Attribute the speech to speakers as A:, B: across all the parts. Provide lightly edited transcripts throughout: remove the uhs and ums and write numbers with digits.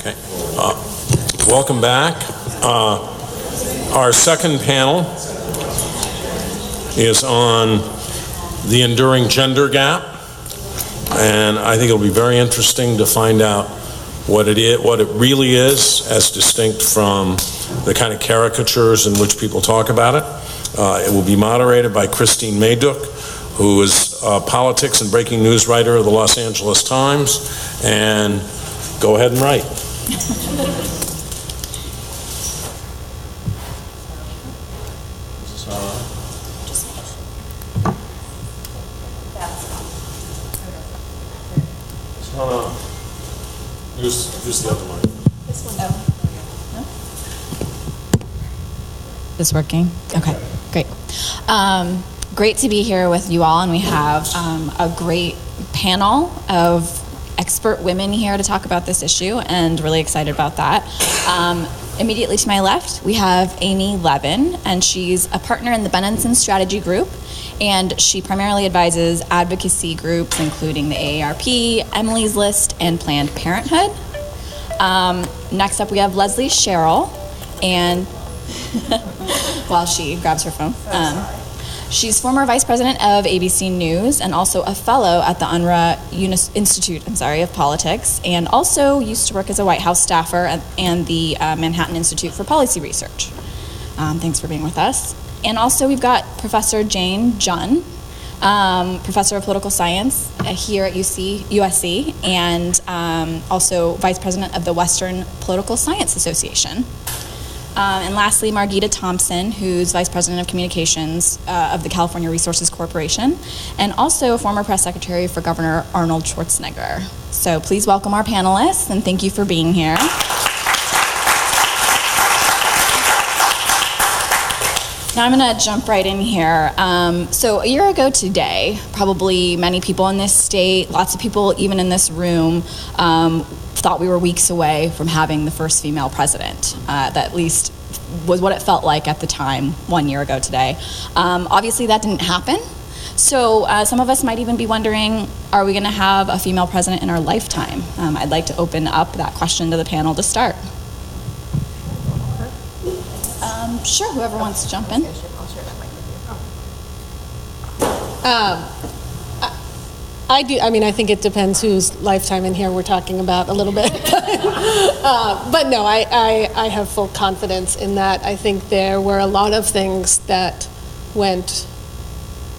A: Okay. Welcome back. Our second panel is on the enduring gender gap, and I think it'll be very interesting to find out what it really is, as distinct from the kind of caricatures in which people talk about it. It will be moderated by Christine Mai-Duc, who is a politics and breaking news writer of the Los Angeles Times, and go ahead and write. Use the other mic.
B: This one. No? Is this working? Okay, great. Great to be here with you all, and we have a great panel of expert women here to talk about this issue, and really excited about that. Immediately to my left, we have Amy Levin, and she's a partner in the Benenson strategy group, and she primarily advises advocacy groups, including the AARP, Emily's List, and Planned Parenthood. Next up, we have Leslee Sherrill, and while she grabs her phone. She's former vice president of ABC News and also a fellow at the Unruh Institute of Politics, and also used to work as a White House staffer and the Manhattan Institute for Policy Research. Thanks for being with us. And also we've got Professor Junn, professor of political science here at USC, and also vice president of the Western Political Science Association. And lastly, Margita Thompson, who's Vice President of Communications of the California Resources Corporation, and also former press secretary for Governor Arnold Schwarzenegger. So please welcome our panelists, and thank you for being here. Now I'm going to jump right in here. So a year ago today, probably many people in this state, lots of people even in this room, thought we were weeks away from having the first female president. That at least was what it felt like at the time, 1 year ago today. Obviously that didn't happen. So some of us might even be wondering, are we going to have a female president in our lifetime? I'd like to open up that question to the panel to start. Sure, whoever wants to jump in.
C: I do. I mean, I think it depends whose lifetime in here we're talking about a little bit. But no, I have full confidence in that. I think there were a lot of things that went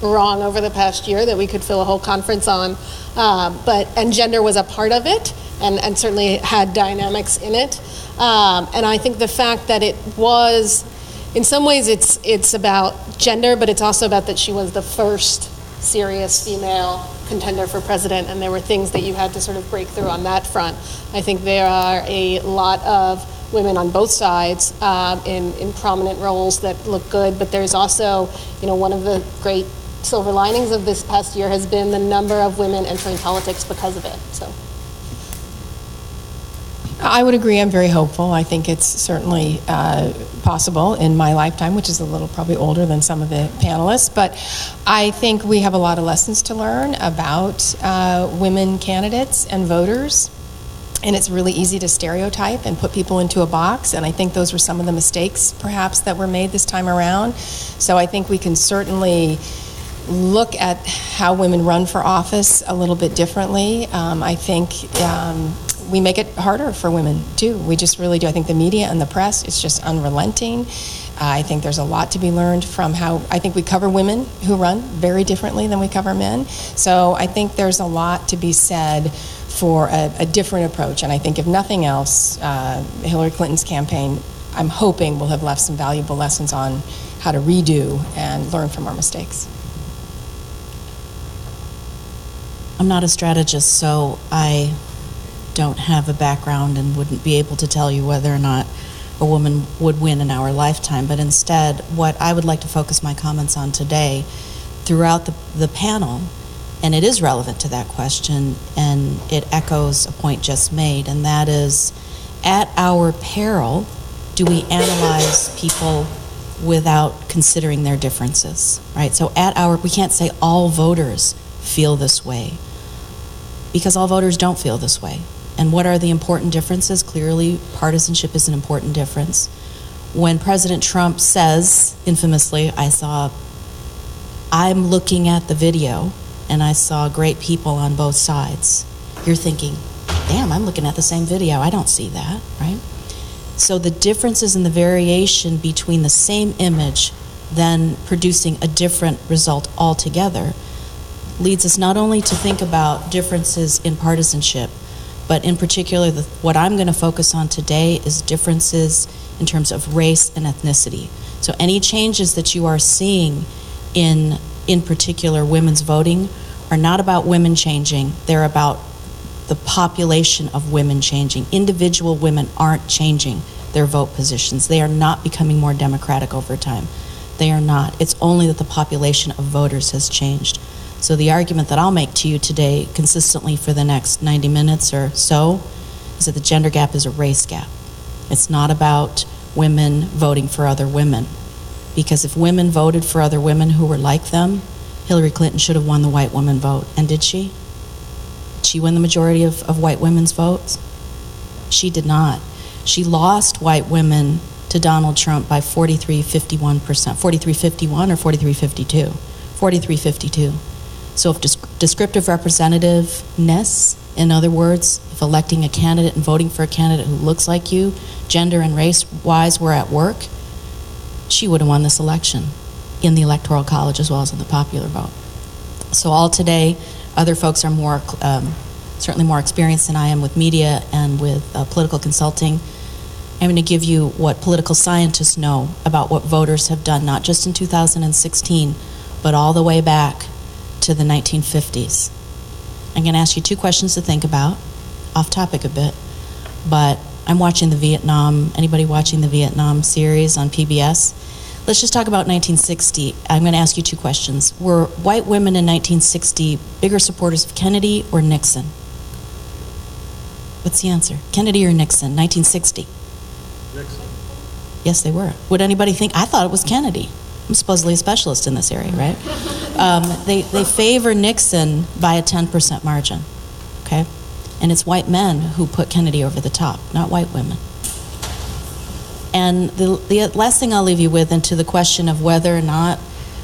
C: wrong over the past year that we could fill a whole conference on. And gender was a part of it, and certainly had dynamics in it. And I think the fact that it was, in some ways, it's about gender, but it's also about that she was the first serious female contender for president, and there were things that you had to sort of break through on that front. I think there are a lot of women on both sides in prominent roles that look good, but there's also, one of the great silver linings of this past year has been the number of women entering politics because of it. So
D: I would agree. I'm very hopeful. I think it's certainly possible in my lifetime, which is a little probably older than some of the panelists. But I think we have a lot of lessons to learn about women candidates and voters. And it's really easy to stereotype and put people into a box. And I think those were some of the mistakes, perhaps, that were made this time around. So I think we can certainly look at how women run for office a little bit differently. I think we make it harder for women, too. We just really do. I think the media and the press is just unrelenting. I think there's a lot to be learned from how, I think we cover women who run very differently than we cover men. So I think there's a lot to be said for a different approach. And I think if nothing else, Hillary Clinton's campaign, I'm hoping, will have left some valuable lessons on how to redo and learn from our mistakes.
E: I'm not a strategist, so I don't have a background and wouldn't be able to tell you whether or not a woman would win in our lifetime. But instead, what I would like to focus my comments on today throughout the panel, and it is relevant to that question, and it echoes a point just made, and that is, at our peril, do we analyze people without considering their differences, right? So we can't say all voters feel this way, because all voters don't feel this way. And what are the important differences? Clearly, partisanship is an important difference. When President Trump says, infamously, I'm looking at the video and I saw great people on both sides, you're thinking, damn, I'm looking at the same video. I don't see that, right? So the differences in the variation between the same image then producing a different result altogether leads us not only to think about differences in partisanship, but in particular, what I'm going to focus on today is differences in terms of race and ethnicity. So any changes that you are seeing in particular women's voting are not about women changing, they're about the population of women changing. Individual women aren't changing their vote positions. They are not becoming more democratic over time. They are not. It's only that the population of voters has changed. So the argument that I'll make to you today consistently for the next 90 minutes or so is that the gender gap is a race gap. It's not about women voting for other women. Because if women voted for other women who were like them, Hillary Clinton should have won the white woman vote. And did she? Did she win the majority of white women's votes? She did not. She lost white women to Donald Trump by 43.51%. 43.51 or 43.52? 43.52. So if descriptive representativeness, in other words, if electing a candidate and voting for a candidate who looks like you, gender and race-wise, were at work, she would have won this election in the Electoral College as well as in the popular vote. So all today, other folks are more, certainly more experienced than I am with media and with political consulting. I'm going to give you what political scientists know about what voters have done, not just in 2016, but all the way back to the 1950s. I'm going to ask you two questions to think about, off topic a bit, but I'm watching the Vietnam, anybody watching the Vietnam series on PBS? Let's just talk about 1960. I'm going to ask you two questions. Were white women in 1960 bigger supporters of Kennedy or Nixon? What's the answer? Kennedy or Nixon, 1960?
A: Nixon.
E: Yes, they were. Would anybody think? I thought it was Kennedy. I'm supposedly a specialist in this area, right? They favor Nixon by a 10% margin, okay? And it's white men who put Kennedy over the top, not white women. And the last thing I'll leave you with, and to the question of whether or not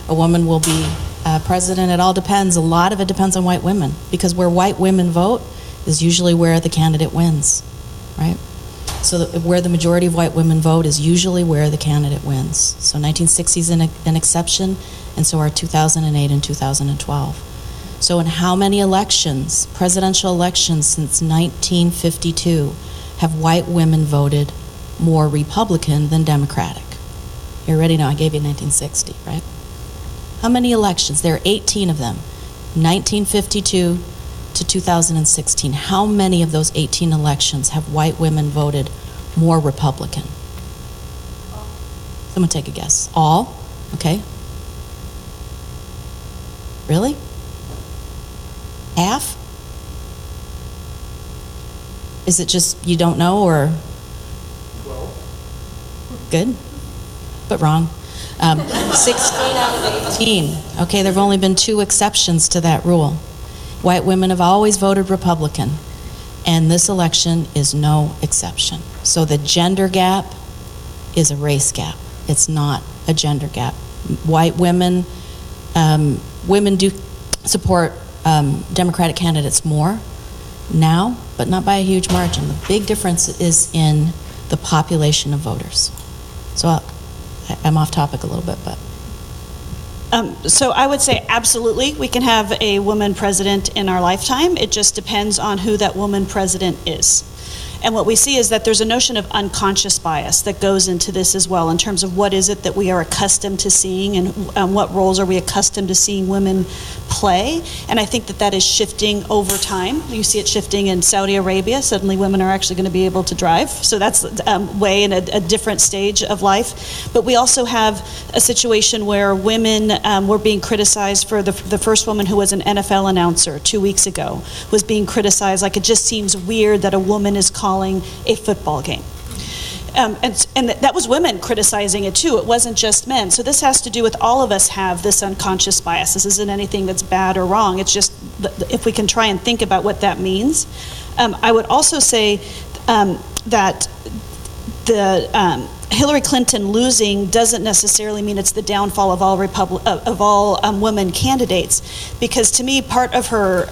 E: a woman will be president, it all depends. A lot of it depends on white women, because where white women vote is usually where the candidate wins, right? So where the majority of white women vote is usually where the candidate wins. So 1960 is an exception, and so are 2008 and 2012. So in how many elections, presidential elections since 1952, have white women voted more Republican than Democratic? You already know I gave you 1960, right? How many elections? There are 18 of them. 1952 to 2016. How many of those 18 elections have white women voted more Republican? Someone take a guess. All? Okay. Really? Half? Is it just you don't know, or? 12. Good, but wrong. 16 out of 18. Okay, there have only been 2 exceptions to that rule. White women have always voted Republican, and this election is no exception. So the gender gap is a race gap. It's not a gender gap. White women, women do support Democratic candidates more now, but not by a huge margin. The big difference is in the population of voters. So I'm off topic a little bit, but.
F: So I would say absolutely, we can have a woman president in our lifetime. It just depends on who that woman president is. And what we see is that there's a notion of unconscious bias that goes into this as well, in terms of what is it that we are accustomed to seeing, and what roles are we accustomed to seeing women play. And I think that that is shifting over time. You see it shifting in Saudi Arabia. Suddenly women are actually going to be able to drive. So that's way in a different stage of life. But we also have a situation where women were being criticized for the first woman who was an NFL announcer 2 weeks ago was being criticized, like it just seems weird that a woman is calling a football game. And that was women criticizing it too. It wasn't just men. So this has to do with all of us have this unconscious bias. This isn't anything that's bad or wrong. It's just if we can try and think about what that means. I would also say that the Hillary Clinton losing doesn't necessarily mean it's the downfall of all women candidates, because to me, part of her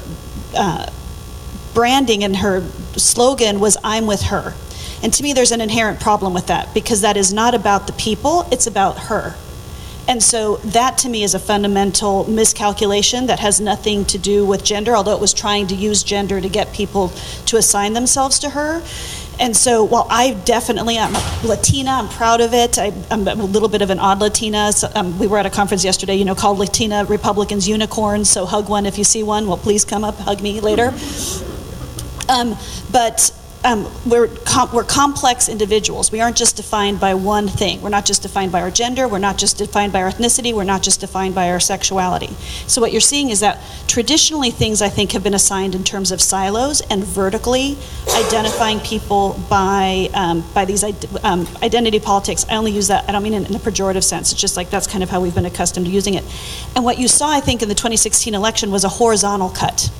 F: branding and her slogan was "I'm with her," and to me, there's an inherent problem with that, because that is not about the people; it's about her. And so that to me is a fundamental miscalculation that has nothing to do with gender, although it was trying to use gender to get people to assign themselves to her. And so while I'm Latina, I'm proud of it. I'm a little bit of an odd Latina. So, we were at a conference yesterday, called Latina Republicans Unicorns, so hug one if you see one. Well, please come up, hug me later. We're complex individuals. We aren't just defined by one thing. We're not just defined by our gender. We're not just defined by our ethnicity. We're not just defined by our sexuality. So what you're seeing is that traditionally things, I think, have been assigned in terms of silos and vertically identifying people by these identity politics. I only use that, I don't mean in a pejorative sense. It's just like that's kind of how we've been accustomed to using it. And what you saw, I think, in the 2016 election was a horizontal cut,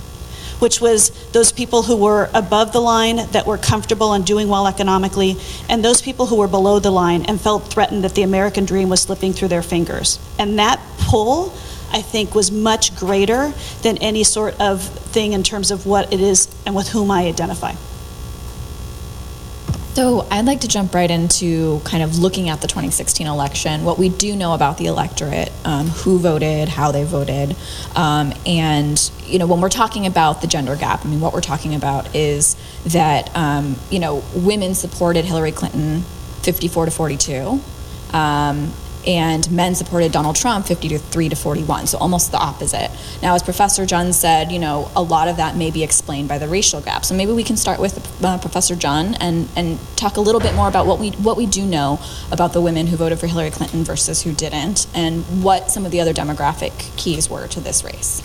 F: which was those people who were above the line that were comfortable and doing well economically, and those people who were below the line and felt threatened that the American dream was slipping through their fingers. And that pull, I think, was much greater than any sort of thing in terms of what it is and with whom I identify.
B: So I'd like to jump right into kind of looking at the 2016 election, what we do know about the electorate, who voted, how they voted, and when we're talking about the gender gap, what we're talking about is that women supported Hillary Clinton 54 to 42, and men supported Donald Trump 53 to 41, so almost the opposite. Now, as Professor Junn said, a lot of that may be explained by the racial gap. So maybe we can start with Professor Junn and talk a little bit more about what we do know about the women who voted for Hillary Clinton versus who didn't, and what some of the other demographic keys were to this race.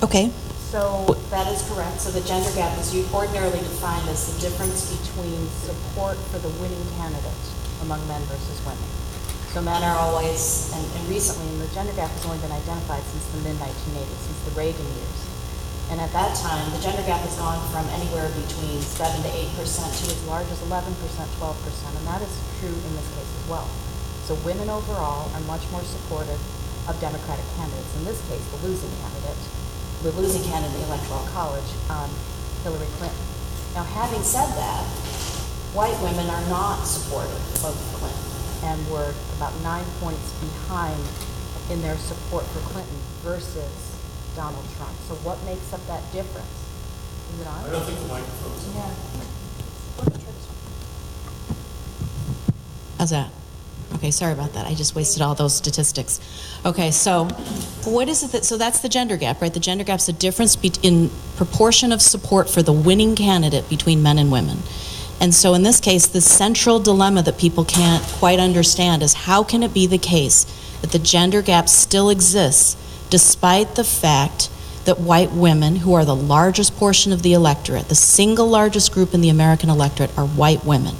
E: Okay.
G: So that is correct. So the gender gap is ordinarily defined as the difference between support for the winning candidate among men versus women. So men are always, and recently, the gender gap has only been identified since the mid-1980s, since the Reagan years. And at that time, the gender gap has gone from anywhere between 7 to 8% to as large as 11%, 12%, and that is true in this case as well. So women overall are much more supportive of Democratic candidates. In this case, the losing candidate in the Electoral College, Hillary Clinton. Now, having said that, white women are not supportive of Clinton and were about 9 points behind in their support for Clinton versus Donald Trump. So what makes up that difference? Is it on?
A: I don't think the microphone's on.
G: Yeah.
E: How's that? Okay, sorry about that. I just wasted all those statistics. Okay, so what is it so that's the gender gap, right? The gender gap's the difference in proportion of support for the winning candidate between men and women. And so in this case, the central dilemma that people can't quite understand is how can it be the case that the gender gap still exists despite the fact that white women, who are the largest portion of the electorate, the single largest group in the American electorate, are white women?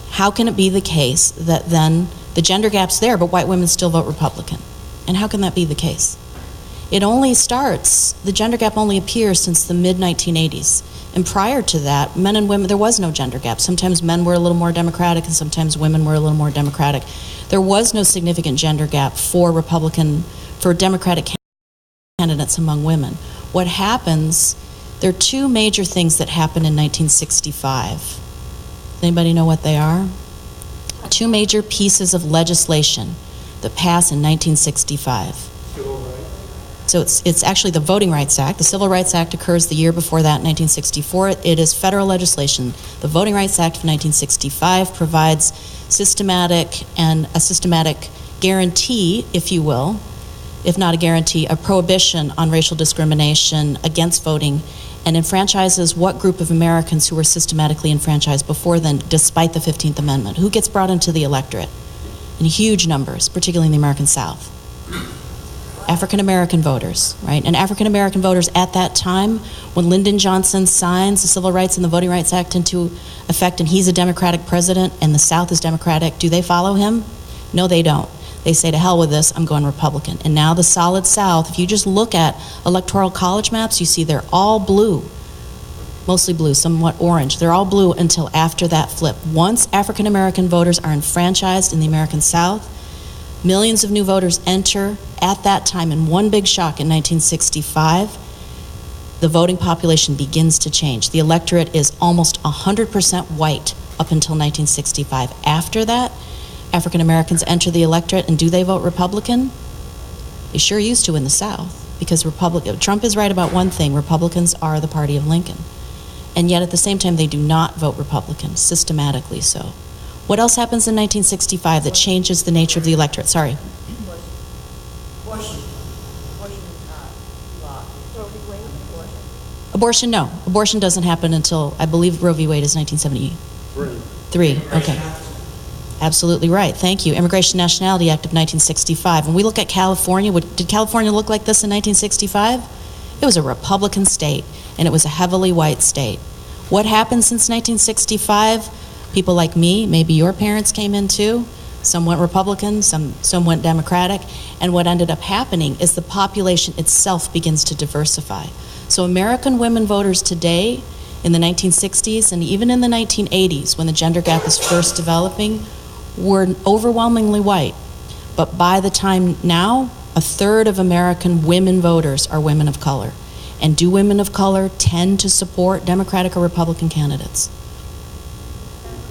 E: How can it be the case that then the gender gap's there, but white women still vote Republican? And how can that be the case? It only starts, the gender gap only appears since the mid-1980s. And prior to that, men and women, there was no gender gap. Sometimes men were a little more Democratic and sometimes women were a little more Democratic. There was no significant gender gap for Democratic candidates among women. What happens, there are two major things that happened in 1965. Does anybody know what they are? Two major pieces of legislation that passed in 1965. So it's actually the Voting Rights Act. The Civil Rights Act occurs the year before that, 1964. It is federal legislation. The Voting Rights Act of 1965 provides a systematic guarantee, if you will, if not a guarantee, a prohibition on racial discrimination against voting, and enfranchises what group of Americans who were systematically enfranchised before then, despite the 15th Amendment. Who gets brought into the electorate? In huge numbers, particularly in the American South. African-American voters, right? And African-American voters at that time, when Lyndon Johnson signs the Civil Rights and the Voting Rights Act into effect and he's a Democratic president and the South is Democratic, do they follow him? No, they don't. They say, to hell with this, I'm going Republican. And now the solid South, if you just look at electoral college maps, you see they're all blue. Mostly blue, somewhat orange. They're all blue until after that flip. Once African American voters are enfranchised in the American South, millions of new voters enter at that time in one big shock in 1965. The voting population begins to change. The electorate is almost 100% white up until 1965. After that, African Americans enter the electorate, and do they vote Republican? They sure used to in the South, because Trump is right about one thing: Republicans are the party of Lincoln. And yet at the same time, they do not vote Republican, systematically so. What else happens in 1965 that changes the nature of the electorate? Sorry. Abortion, no. Abortion doesn't happen until, I believe, Roe v. Wade is 1973. Okay. Absolutely right. Thank you. Immigration and Nationality Act of 1965. When we look at California, did California look like this in 1965? It was a Republican state, and it was a heavily white state. What happened since 1965? People like me, maybe your parents came in too. Some went Republican, some went Democratic. And what ended up happening is the population itself begins to diversify. So American women voters today, in the 1960s and even in the 1980s, when the gender gap was first developing, were overwhelmingly white. But by the time now, a third of American women voters are women of color. And do women of color tend to support Democratic or Republican candidates?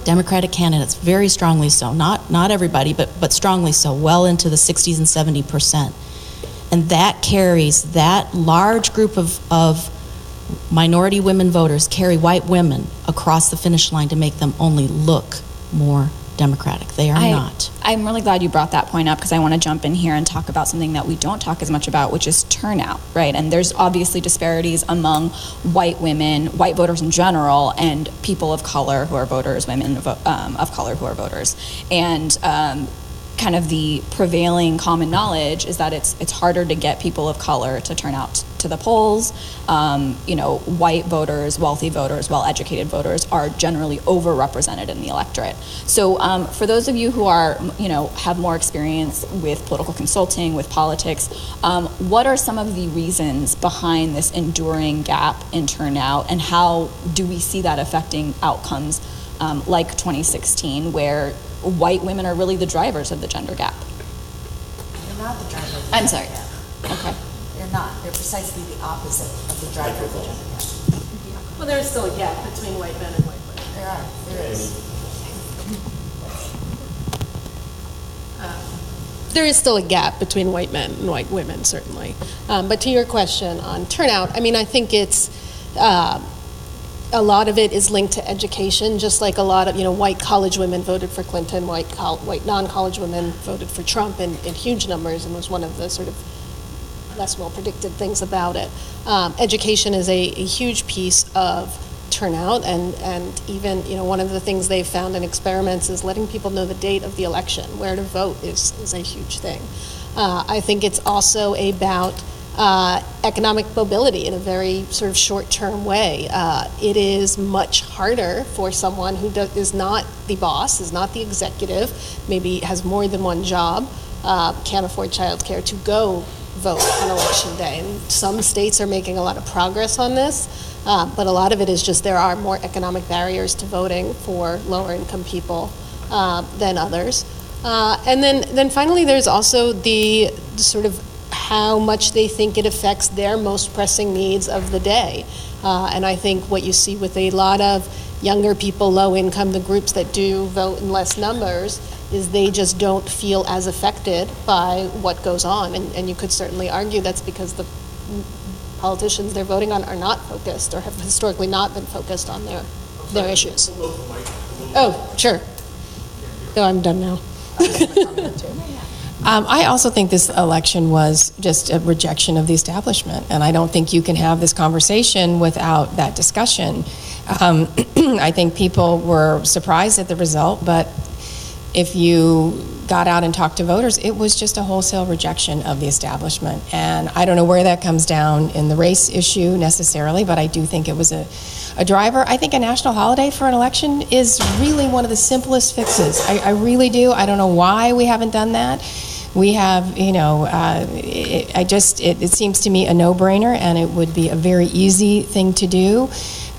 E: Democratic candidates, very strongly so. Not everybody, but strongly so, well into the 60s and 70%. And that carries, that large group of minority women voters carry white women across the finish line to make them only look more Democratic. They are not.
B: I'm really glad you brought that point up, because I want to jump in here and talk about something that we don't talk as much about, which is turnout, right? And there's obviously disparities among white women, white voters in general, and people of color who are voters, women of color who are voters. And kind of the prevailing common knowledge is that it's harder to get people of color to turn out to the polls. White voters, wealthy voters, well-educated voters are generally overrepresented in the electorate. So for those of you who are, have more experience with political consulting, with politics, what are some of the reasons behind this enduring gap in turnout, and how do we see that affecting outcomes like 2016, where white women are really the drivers of the gender gap?
G: They're not the driver of the
B: I'm
G: gender
B: sorry.
G: gap.
B: Okay.
G: They're not. They're precisely the opposite of the driver of the gender gap.
C: Well, there is still a gap between white men and white women.
G: There are. There is.
C: There is still a gap between white men and white women, certainly. But to your question on turnout, I think it's a lot of it is linked to education, just like a lot of, white college women voted for Clinton, white non-college women voted for Trump in huge numbers, and was one of the sort of less well-predicted things about it. Education is a huge piece of turnout, and even, one of the things they've found in experiments is letting people know the date of the election. Where to vote is a huge thing. I think it's also about economic mobility in a very sort of short-term way. It is much harder for someone who is not the boss, is not the executive, maybe has more than one job, can't afford childcare, to go vote on election day. And some states are making a lot of progress on this, but a lot of it is just there are more economic barriers to voting for lower-income people than others. And then finally, there's also the sort of how much they think it affects their most pressing needs of the day. And I think what you see with a lot of younger people, low income, the groups that do vote in less numbers, is they just don't feel as affected by what goes on. And you could certainly argue that's because the politicians they're voting on are not focused, or have historically not been focused on their issues. Oh, sure. No, I'm done now.
D: I also think this election was just a rejection of the establishment, and I don't think you can have this conversation without that discussion. I think people were surprised at the result, but if you got out and talked to voters, it was just a wholesale rejection of the establishment. And I don't know where that comes down in the race issue necessarily, but I do think it was a driver. I think a national holiday for an election is really one of the simplest fixes. I really do. I don't know why we haven't done that. We have, it seems to me a no-brainer, and it would be a very easy thing to do.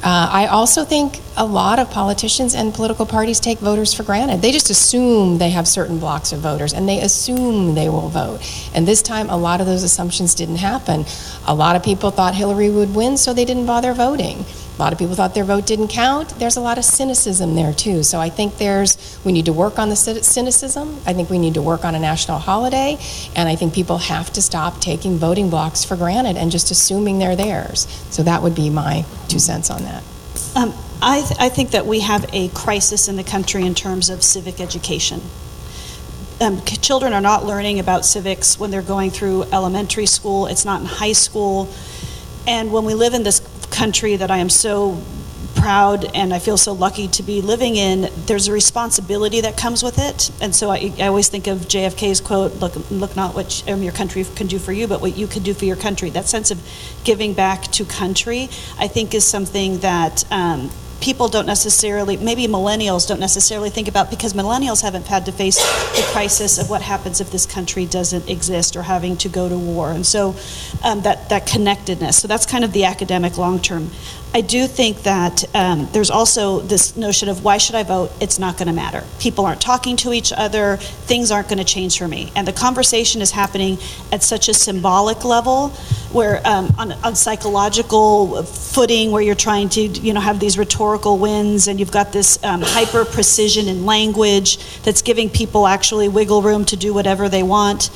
D: I also think a lot of politicians and political parties take voters for granted. They just assume they have certain blocks of voters, and they assume they will vote. And this time, a lot of those assumptions didn't happen. A lot of people thought Hillary would win, so they didn't bother voting. A lot of people thought their vote didn't count. There's a lot of cynicism there, too. So I think we need to work on the cynicism. I think we need to work on a national holiday. And I think people have to stop taking voting blocks for granted and just assuming they're theirs. So that would be my 2 cents on that.
F: I think that we have a crisis in the country in terms of civic education. Children are not learning about civics when they're going through elementary school. It's not in high school. And when we live in this country that I am so proud and I feel so lucky to be living in, there's a responsibility that comes with it. And so I always think of JFK's quote, look not what your country can do for you, but what you can do for your country. That sense of giving back to country, I think, is something that people don't necessarily, maybe millennials don't necessarily think about, because millennials haven't had to face the crisis of what happens if this country doesn't exist or having to go to war. And so that connectedness, so that's kind of the academic long term. I do think that there's also this notion of, why should I vote? It's not going to matter. People aren't talking to each other. Things aren't going to change for me. And the conversation is happening at such a symbolic level, where on psychological footing, where you're trying to have these rhetorical wins, and you've got this hyper precision in language that's giving people actually wiggle room to do whatever they want.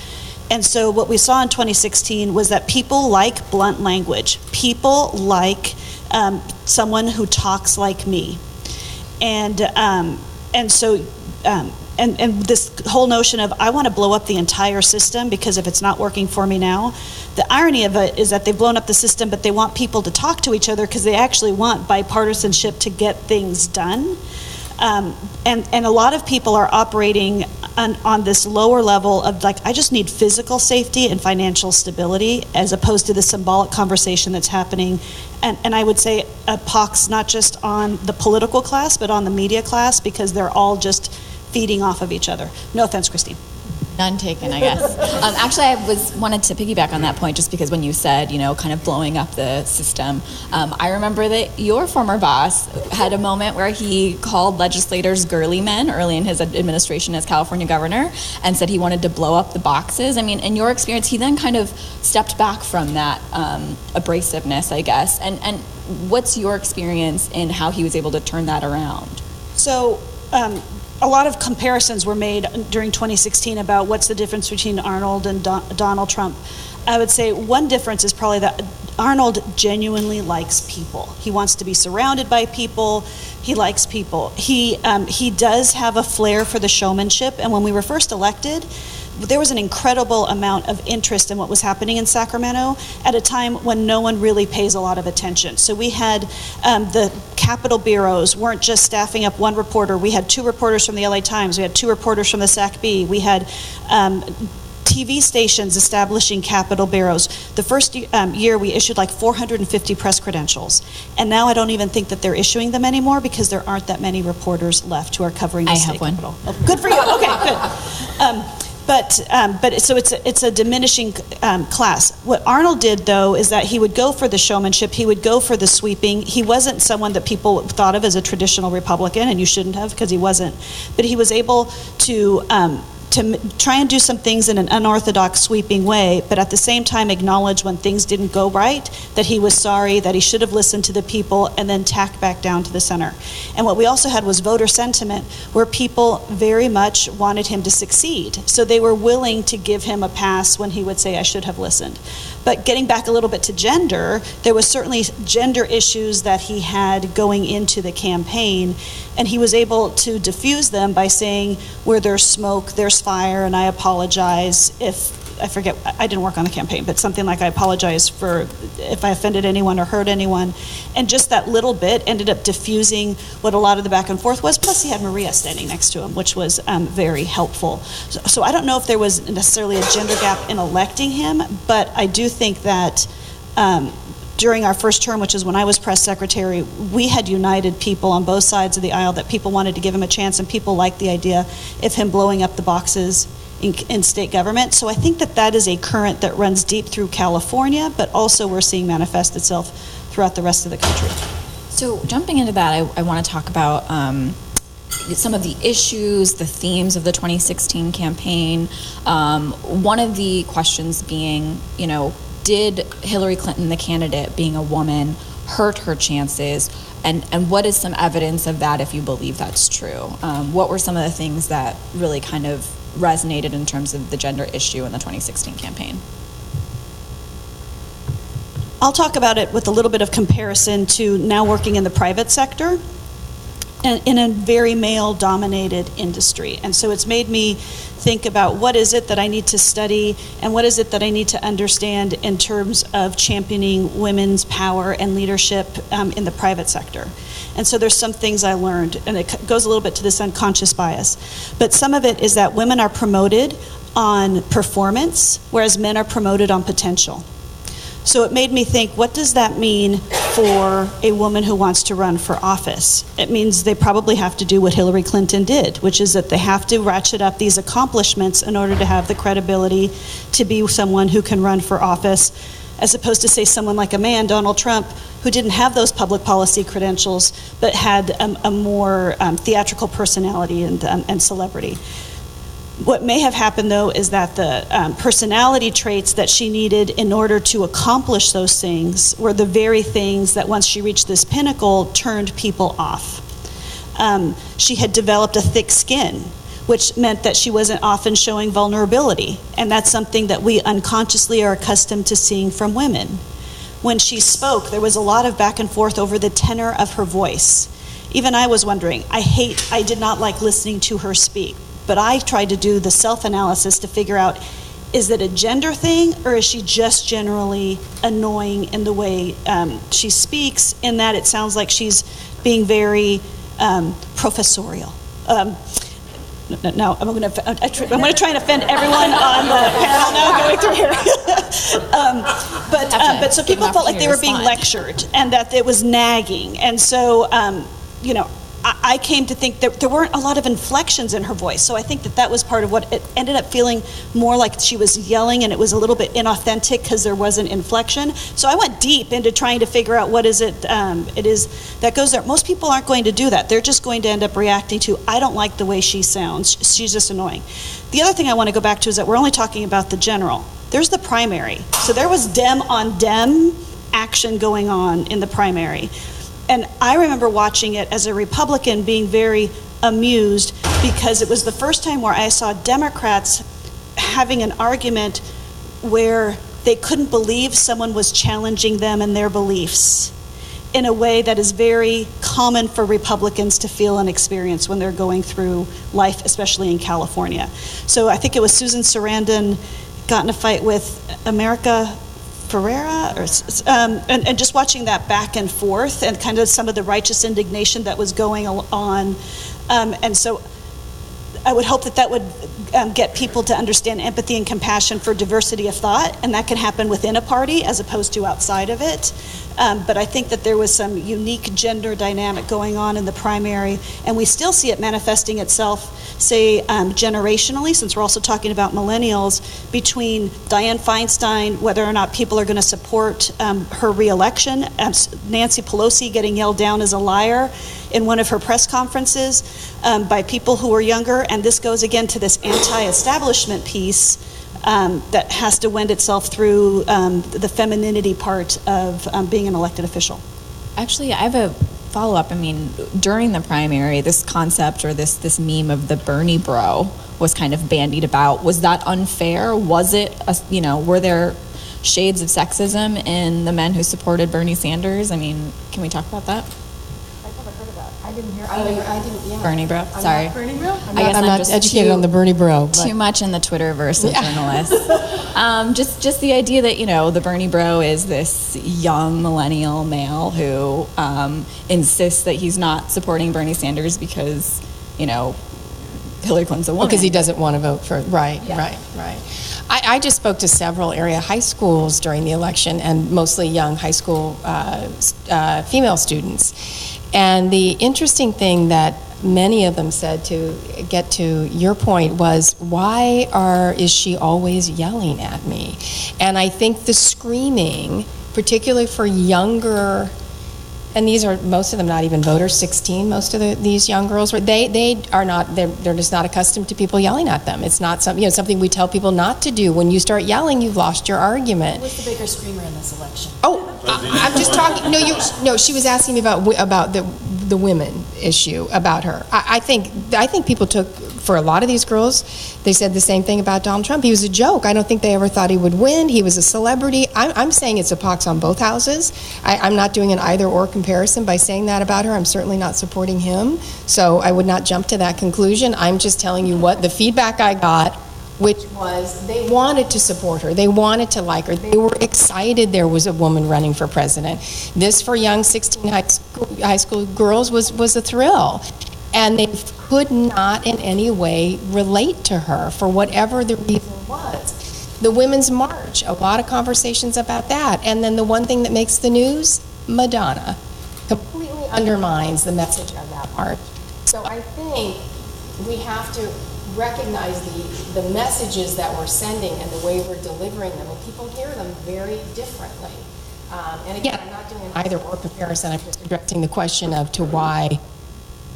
F: And so what we saw in 2016 was that people like blunt language. People like someone who talks like me, and so this whole notion of, I want to blow up the entire system because if it's not working for me now, the irony of it is that they've blown up the system, but they want people to talk to each other because they actually want bipartisanship to get things done. And a lot of people are operating on this lower level of, like, I just need physical safety and financial stability, as opposed to the symbolic conversation that's happening. And I would say a pox not just on the political class, but on the media class, because they're all just feeding off of each other. No offense, Christine.
B: None taken, I guess. Actually, I wanted to piggyback on that point, just because when you said, kind of blowing up the system, I remember that your former boss had a moment where he called legislators girly men early in his administration as California governor, and said he wanted to blow up the boxes. I mean, in your experience, he then kind of stepped back from that abrasiveness, I guess. And what's your experience in how he was able to turn that around?
F: So, a lot of comparisons were made during 2016 about what's the difference between Arnold and Donald Trump. I would say one difference is probably that Arnold genuinely likes people. He wants to be surrounded by people. He likes people. He does have a flair for the showmanship. And when we were first elected, there was an incredible amount of interest in what was happening in Sacramento at a time when no one really pays a lot of attention. So we had the Capitol bureaus weren't just staffing up one reporter. We had 2 reporters from the LA Times. We had 2 reporters from the SAC-B. We had TV stations establishing Capitol bureaus. The first year we issued like 450 press credentials. And now I don't even think that they're issuing them anymore, because there aren't that many reporters left who are covering the state Capitol. Oh, good for you. Okay, good. But so it's a diminishing class. What Arnold did, though, is that he would go for the showmanship. He would go for the sweeping. He wasn't someone that people thought of as a traditional Republican, and you shouldn't have, because he wasn't. But he was able to try and do some things in an unorthodox, sweeping way, but at the same time acknowledge when things didn't go right, that he was sorry, that he should have listened to the people, and then tack back down to the center. And what we also had was voter sentiment, where people very much wanted him to succeed. So they were willing to give him a pass when he would say, I should have listened. But getting back a little bit to gender, there was certainly gender issues that he had going into the campaign, and he was able to diffuse them by saying, where there's smoke, there's fire, and I apologize if, I forget, I didn't work on the campaign, but something like, I apologize for if I offended anyone or hurt anyone. And just that little bit ended up diffusing what a lot of the back and forth was. Plus he had Maria standing next to him, which was very helpful. So I don't know if there was necessarily a gender gap in electing him, but I do think that during our first term, which is when I was press secretary, we had united people on both sides of the aisle, that people wanted to give him a chance, and people liked the idea of him blowing up the boxes in state government. So I think that is a current that runs deep through California, but also we're seeing manifest itself throughout the rest of the country.
B: So jumping into that, I want to talk about some of the issues, the themes of the 2016 campaign. One of the questions being, did Hillary Clinton, the candidate, being a woman, hurt her chances? And what is some evidence of that if you believe that's true? What were some of the things that really kind of resonated in terms of the gender issue in the 2016 campaign?
F: I'll talk about it with a little bit of comparison to now working in the private sector and in a very male-dominated industry. And so it's made me think about what is it that I need to study and what is it that I need to understand in terms of championing women's power and leadership in the private sector. And so there's some things I learned, and it goes a little bit to this unconscious bias. But some of it is that women are promoted on performance, whereas men are promoted on potential. So it made me think, what does that mean for a woman who wants to run for office? It means they probably have to do what Hillary Clinton did, which is that they have to ratchet up these accomplishments in order to have the credibility to be someone who can run for office, as opposed to, say, someone like a man, Donald Trump, who didn't have those public policy credentials, but had a more theatrical personality and celebrity. What may have happened, though, is that the personality traits that she needed in order to accomplish those things were the very things that, once she reached this pinnacle, turned people off. She had developed a thick skin, which meant that she wasn't often showing vulnerability, and that's something that we unconsciously are accustomed to seeing from women. When she spoke, there was a lot of back and forth over the tenor of her voice. Even I was wondering, I did not like listening to her speak. But I tried to do the self-analysis to figure out, is it a gender thing, or is she just generally annoying in the way she speaks, in that it sounds like she's being very professorial. No, I'm going to try and offend everyone on the panel now going through here. But so people felt like they were being lectured and that it was nagging. And so, I came to think that there weren't a lot of inflections in her voice. So I think that was part of what it ended up feeling more like she was yelling, and it was a little bit inauthentic because there wasn't inflection. So I went deep into trying to figure out what is it is that goes there. Most people aren't going to do that. They're just going to end up reacting to, I don't like the way she sounds. She's just annoying. The other thing I want to go back to is that we're only talking about the general. There's the primary. So there was Dem on Dem action going on in the primary. And I remember watching it as a Republican being very amused, because it was the first time where I saw Democrats having an argument where they couldn't believe someone was challenging them and their beliefs in a way that is very common for Republicans to feel and experience when they're going through life, especially in California. So I think it was Susan Sarandon got in a fight with America Ferreira, and just watching that back and forth and kind of some of the righteous indignation that was going on. And so I would hope that would get people to understand empathy and compassion for diversity of thought, and that can happen within a party as opposed to outside of it. But I think that there was some unique gender dynamic going on in the primary, and we still see it manifesting itself, say, generationally, since we're also talking about millennials, between Dianne Feinstein, whether or not people are going to support her reelection, Nancy Pelosi getting yelled down as a liar in one of her press conferences by people who are younger, and this goes again to this anti-establishment piece that has to wend itself through the femininity part of being an elected official.
B: Actually, I have a follow-up. I mean, during the primary, this concept or this meme of the Bernie bro was kind of bandied about. Was that unfair? Was it, were there shades of sexism in the men who supported Bernie Sanders? I mean, can we talk about that?
D: I didn't hear. I didn't. Yeah.
B: Bernie bro. Sorry.
D: Bernie bro.
B: I guess
D: I'm not
B: just
D: educated on the Bernie bro.
B: Too much in the Twitterverse of journalists. Just the idea that the Bernie bro is this young millennial male who insists that he's not supporting Bernie Sanders because Hillary Clinton's a woman.
D: Because he doesn't want to vote for right. I just spoke to several area high schools during the election, and mostly young high school female students. And the interesting thing that many of them said, to get to your point, was, is she always yelling at me? And I think the screaming, particularly for younger, and these are, most of them not even voters, 16, most of these young girls, they are not, they're just not accustomed to people yelling at them. It's not something we tell people not to do. When you start yelling, you've lost your argument.
G: Who was the bigger screamer in this election?
D: Oh, I'm just talking, no, she was asking me about the women issue, about her. I think people took, for a lot of these girls, they said the same thing about Donald Trump. He was a joke. I don't think they ever thought he would win. He was a celebrity. I'm saying it's a pox on both houses. I'm not doing an either or comparison by saying that about her. I'm certainly not supporting him, so I would not jump to that conclusion. I'm just telling you what the feedback I got, which was they wanted to support her. They wanted to like her. They were excited there was a woman running for president. This, for young 16 high school girls, was a thrill. And they could not in any way relate to her for whatever the reason was. The Women's March, a lot of conversations about that. And then the one thing that makes the news, Madonna, completely undermines the message of that march. So I think we have to recognize the messages that we're sending and the way we're delivering them, and people hear them very differently. And again, I'm not doing an either or comparison. I'm just addressing the question of to why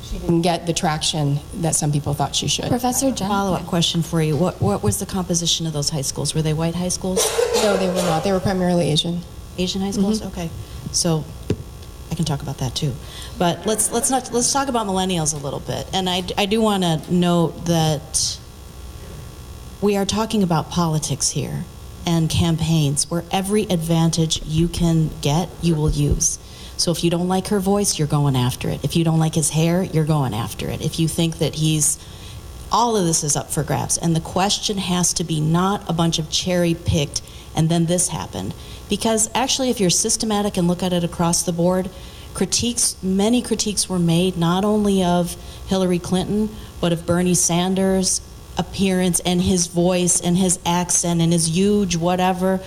D: she didn't get the traction that some people thought she should.
B: Professor Junn.
E: Follow-up question for you. What was the composition of those high schools? Were they white high schools?
D: No, they were not. They were primarily Asian.
E: Asian high schools? Okay. So I can talk about that too. But let's talk about millennials a little bit. And I do want to note that we are talking about politics here and campaigns where every advantage you can get, you will use. So if you don't like her voice, you're going after it. If you don't like his hair, you're going after it. If you think that all of this is up for grabs. And the question has to be not a bunch of cherry-picked, and then this happened. Because actually, if you're systematic and look at it across the board, many critiques were made not only of Hillary Clinton, but of Bernie Sanders' appearance and his voice and his accent and his huge whatever.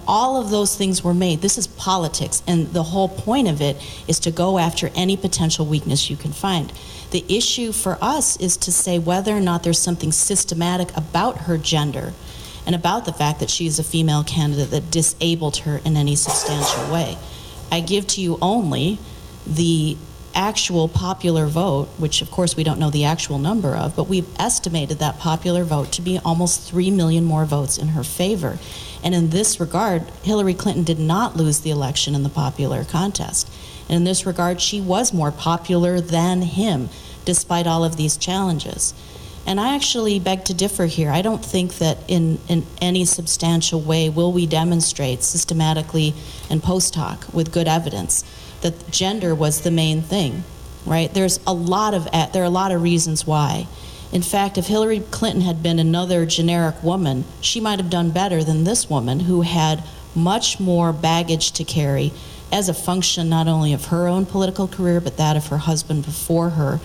E: All of those things were made. This is politics, and the whole point of it is to go after any potential weakness you can find. The issue for us is to say whether or not there's something systematic about her gender and about the fact that she is a female candidate that disabled her in any substantial way. I give to you only the actual popular vote, which of course we don't know the actual number of, but we've estimated that popular vote to be almost 3 million more votes in her favor. And in this regard, Hillary Clinton did not lose the election in the popular contest. And in this regard, she was more popular than him, despite all of these challenges. And I actually beg to differ here. I don't think that in any substantial way will we demonstrate systematically and post hoc with good evidence that gender was the main thing, right? There are a lot of reasons why. In fact, if Hillary Clinton had been another generic woman, she might have done better than this woman who had much more baggage to carry as a function not only of her own political career, but that of her husband before her,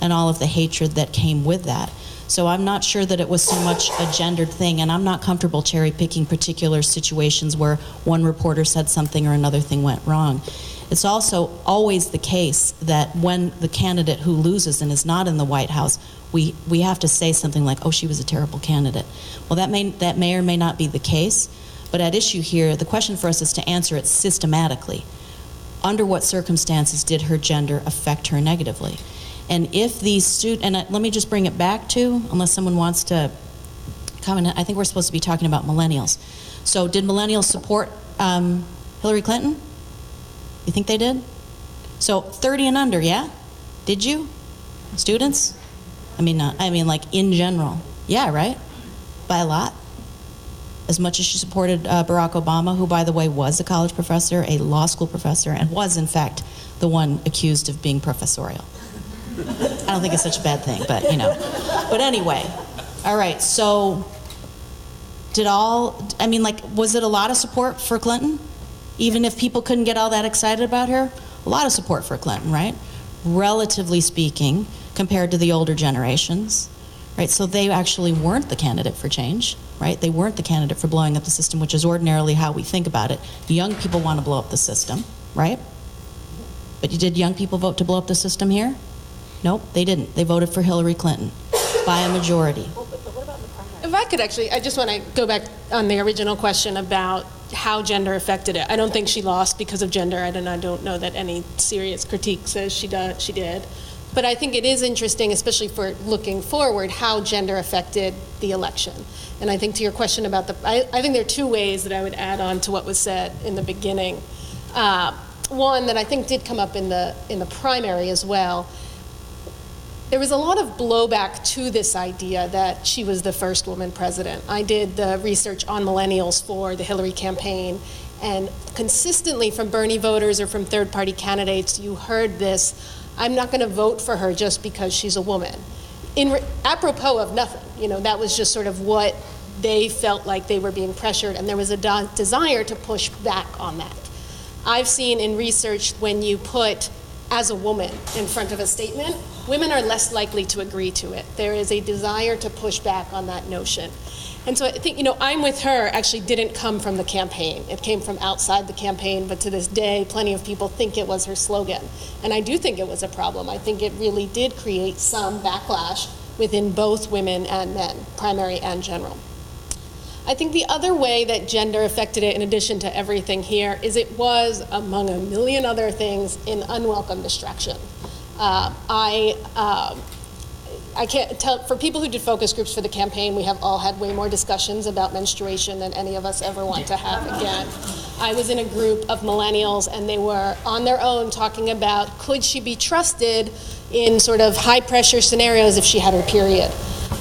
E: and all of the hatred that came with that. So I'm not sure that it was so much a gendered thing, and I'm not comfortable cherry-picking particular situations where one reporter said something or another thing went wrong. It's also always the case that when the candidate who loses and is not in the White House, we have to say something like, oh, she was a terrible candidate. Well, that may or may not be the case, but at issue here, the question for us is to answer it systematically. Under what circumstances did her gender affect her negatively? And if these students, and let me just bring it back to, unless someone wants to comment, I think we're supposed to be talking about millennials. So did millennials support Hillary Clinton? You think they did? So 30 and under, yeah? Did you? Students? I mean like in general. Yeah, right? By a lot. As much as she supported Barack Obama, who, by the way, was a college professor, a law school professor, and was, in fact, the one accused of being professorial. I don't think it's such a bad thing, but, But anyway, all right, so was it a lot of support for Clinton? Even if people couldn't get all that excited about her? A lot of support for Clinton, right? Relatively speaking, compared to the older generations, right? So they actually weren't the candidate for change, right? They weren't the candidate for blowing up the system, which is ordinarily how we think about it. Young people want to blow up the system, right? But did young people vote to blow up the system here? Nope, they didn't. They voted for Hillary Clinton by a majority.
C: If I could actually, I just want to go back on the original question about how gender affected it. I don't think she lost because of gender, and I don't know that any serious critique says she did. But I think it is interesting, especially for looking forward, how gender affected the election. And I think to your question about I think there are two ways that I would add on to what was said in the beginning. One that I think did come up in the primary as well. There was a lot of blowback to this idea that she was the first woman president. I did the research on millennials for the Hillary campaign, and consistently from Bernie voters or from third-party candidates, you heard this, I'm not going to vote for her just because she's a woman. Apropos of nothing, that was just sort of what they felt like they were being pressured, and there was a desire to push back on that. I've seen in research when you put as a woman in front of a statement, women are less likely to agree to it. There is a desire to push back on that notion. And so I think, I'm with her actually didn't come from the campaign. It came from outside the campaign, but to this day, plenty of people think it was her slogan. And I do think it was a problem. I think it really did create some backlash within both women and men, primary and general. I think the other way that gender affected it, in addition to everything here, is it was, among a million other things, an unwelcome distraction. I can't tell, for people who did focus groups for the campaign, we have all had way more discussions about menstruation than any of us ever want to have again. I was in a group of millennials, and they were on their own talking about, could she be trusted in sort of high pressure scenarios if she had her period?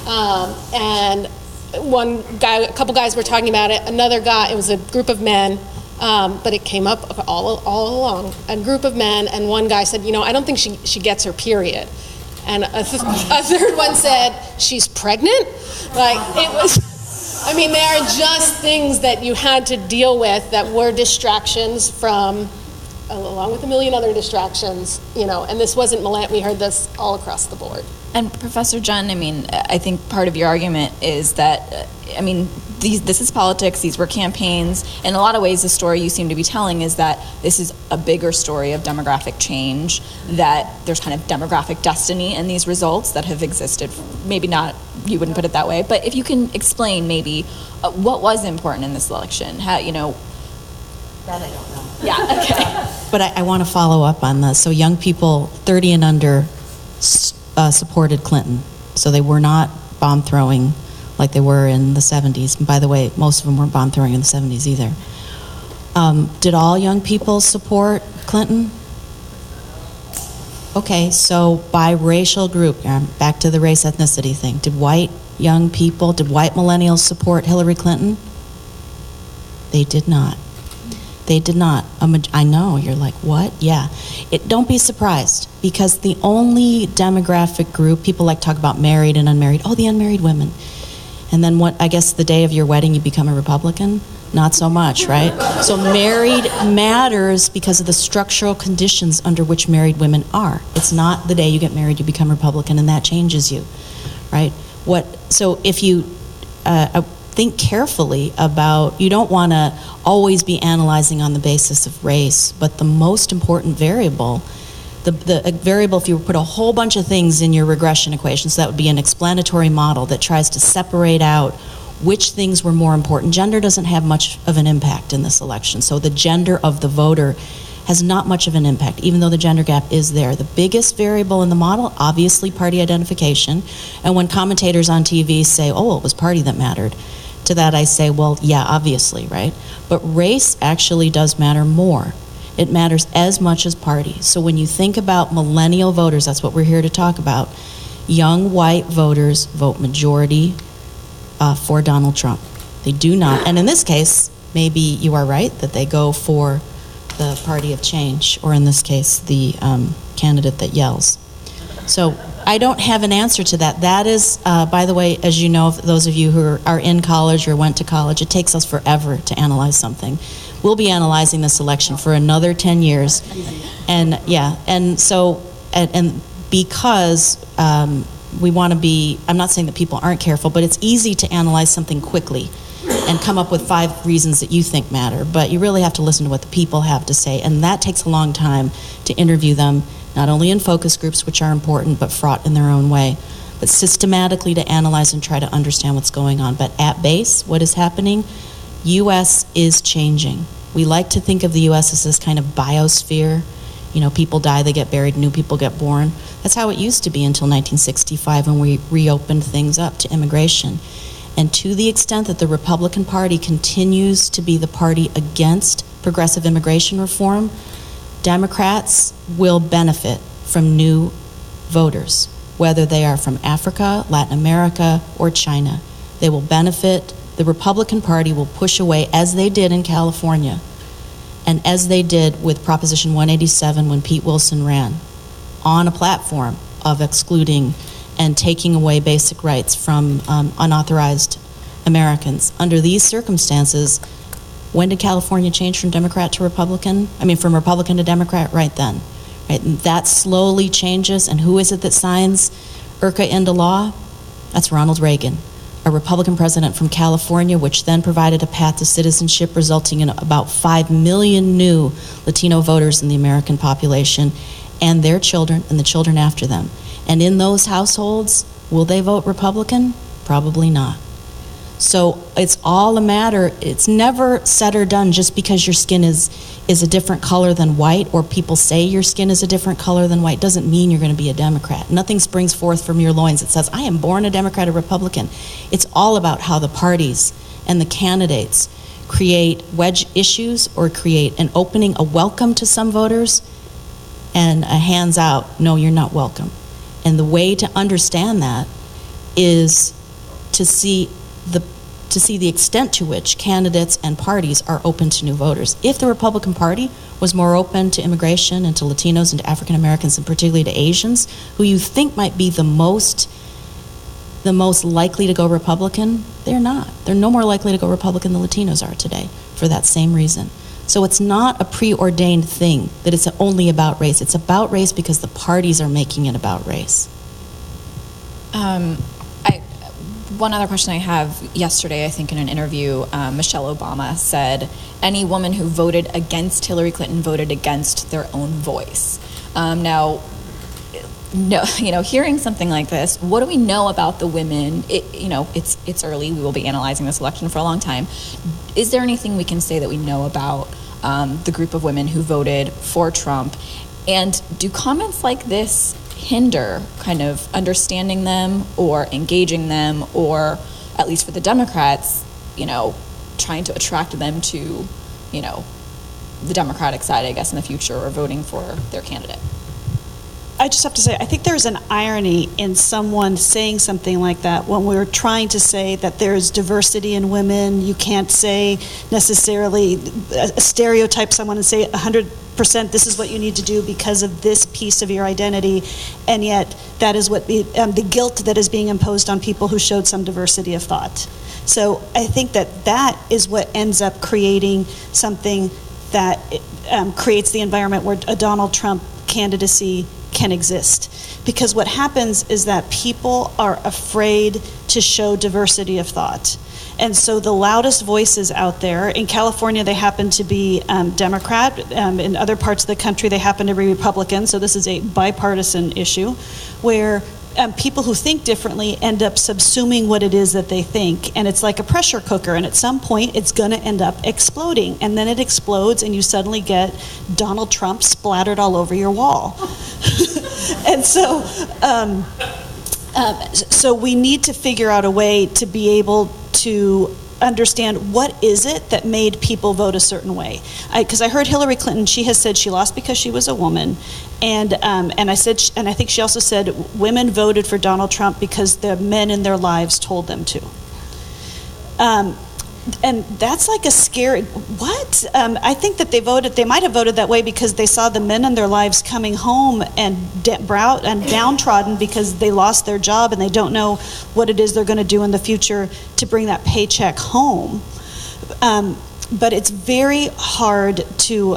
C: And one guy, a couple guys were talking about it. Another guy, it was a group of men, but it came up all along. A group of men, and one guy said, I don't think she gets her period. And a third one said, she's pregnant? Like, it was, there are just things that you had to deal with that were distractions from, along with a million other distractions, and this wasn't, we heard this all across the board.
B: And Professor Junn, I think part of your argument is that, this is politics, these were campaigns. In a lot of ways, the story you seem to be telling is that this is a bigger story of demographic change, that there's kind of demographic destiny in these results that have existed. Maybe not, you wouldn't put it that way, but if you can explain maybe what was important in this election, how,
G: That I don't know.
B: Yeah, okay.
E: But I want to follow up on this. So young people 30 and under supported Clinton. So they were not bomb throwing like they were in the 70s. And by the way, most of them weren't bomb throwing in the 70s either. Did all young people support Clinton? Okay, so by racial group, back to the race ethnicity thing, did white young people, did white millennials support Hillary Clinton? They did not. They did not. I know, you're like, what? Yeah. Don't be surprised, because the only demographic group, people like to talk about married and unmarried, the unmarried women. And then I guess the day of your wedding you become a Republican? Not so much, right? So married matters because of the structural conditions under which married women are. It's not the day you get married you become Republican and that changes you, right? So if you think carefully about, you don't want to always be analyzing on the basis of race, but the most important variable, the variable, if you put a whole bunch of things in your regression equation, so that would be an explanatory model that tries to separate out which things were more important. Gender doesn't have much of an impact in this election, so the gender of the voter has not much of an impact, even though the gender gap is there. The biggest variable in the model, obviously party identification, and when commentators on TV say, it was party that mattered, to that I say, well, yeah, obviously, right? But race actually does matter more. It matters as much as party. So when you think about millennial voters, that's what we're here to talk about, young white voters vote majority for Donald Trump. They do not, and in this case, maybe you are right, that they go for the party of change, or in this case, the candidate that yells. So I don't have an answer to that. That is, by the way, as you know, those of you who are in college or went to college, it takes us forever to analyze something. We'll be analyzing this election for another 10 years. And yeah, and so, and because we want to be, I'm not saying that people aren't careful, but it's easy to analyze something quickly and come up with 5 reasons that you think matter, but you really have to listen to what the people have to say, and that takes a long time to interview them, not only in focus groups, which are important, but fraught in their own way, but systematically to analyze and try to understand what's going on. But at base, what is happening? U.S. is changing. We like to think of the U.S. as this kind of biosphere. You know, people die, they get buried, new people get born. That's how it used to be until 1965 when we reopened things up to immigration. And to the extent that the Republican Party continues to be the party against progressive immigration reform, Democrats will benefit from new voters, whether they are from Africa, Latin America, or China. They will benefit. The Republican Party will push away, as they did in California, and as they did with Proposition 187 when Pete Wilson ran, on a platform of excluding and taking away basic rights from unauthorized Americans. Under these circumstances, when did California change from Democrat to Republican? I mean, from Republican to Democrat? Right then. Right? And that slowly changes, and who is it that signs IRCA into law? That's Ronald Reagan, a Republican president from California, which then provided a path to citizenship, resulting in about 5 million new Latino voters in the American population, and their children and the children after them. And in those households, will they vote Republican? Probably not. So it's all a matter, it's never said or done just because your skin is a different color than white, or people say your skin is a different color than white, doesn't mean you're going to be a Democrat. Nothing springs forth from your loins that says, I am born a Democrat or Republican. It's all about how the parties and the candidates create wedge issues or create an opening, a welcome to some voters, and a hands out, no, you're not welcome. And the way to understand that is to see the extent to which candidates and parties are open to new voters. If the Republican Party was more open to immigration and to Latinos and to African Americans, and particularly to Asians, who you think might be the most likely to go Republican, they're not. They're no more likely to go Republican than Latinos are today for that same reason. So it's not a preordained thing that it's only about race. It's about race because the parties are making it about race.
B: One other question I have, yesterday, I think in an interview, Michelle Obama said, any woman who voted against Hillary Clinton voted against their own voice. Now, no, hearing something like this, what do we know about the women? It's early. We will be analyzing this election for a long time. Is there anything we can say that we know about the group of women who voted for Trump? And do comments like this hinder kind of understanding them or engaging them, or at least for the Democrats, trying to attract them to, the Democratic side, I guess, in the future, or voting for their candidate?
F: I just have to say, I think there's an irony in someone saying something like that when we're trying to say that there's diversity in women. You can't say necessarily stereotype someone and say 100% this is what you need to do because of this piece of your identity, and yet that is what the guilt that is being imposed on people who showed some diversity of thought. So I think that is what ends up creating something that creates the environment where a Donald Trump candidacy can exist. Because what happens is that people are afraid to show diversity of thought. And so the loudest voices out there, in California they happen to be Democrat, in other parts of the country they happen to be Republican, so this is a bipartisan issue, where people who think differently end up subsuming what it is that they think, and it's like a pressure cooker, and at some point it's going to end up exploding, and then it explodes and you suddenly get Donald Trump splattered all over your wall. And so so we need to figure out a way to be able to understand what is it that made people vote a certain way. Because I heard Hillary Clinton, she has said she lost because she was a woman, and I think she also said women voted for Donald Trump because the men in their lives told them to. And that's like a scary, what? I think that they might have voted that way because they saw the men in their lives coming home and downtrodden because they lost their job and they don't know what it is they're going to do in the future to bring that paycheck home. But it's very hard to,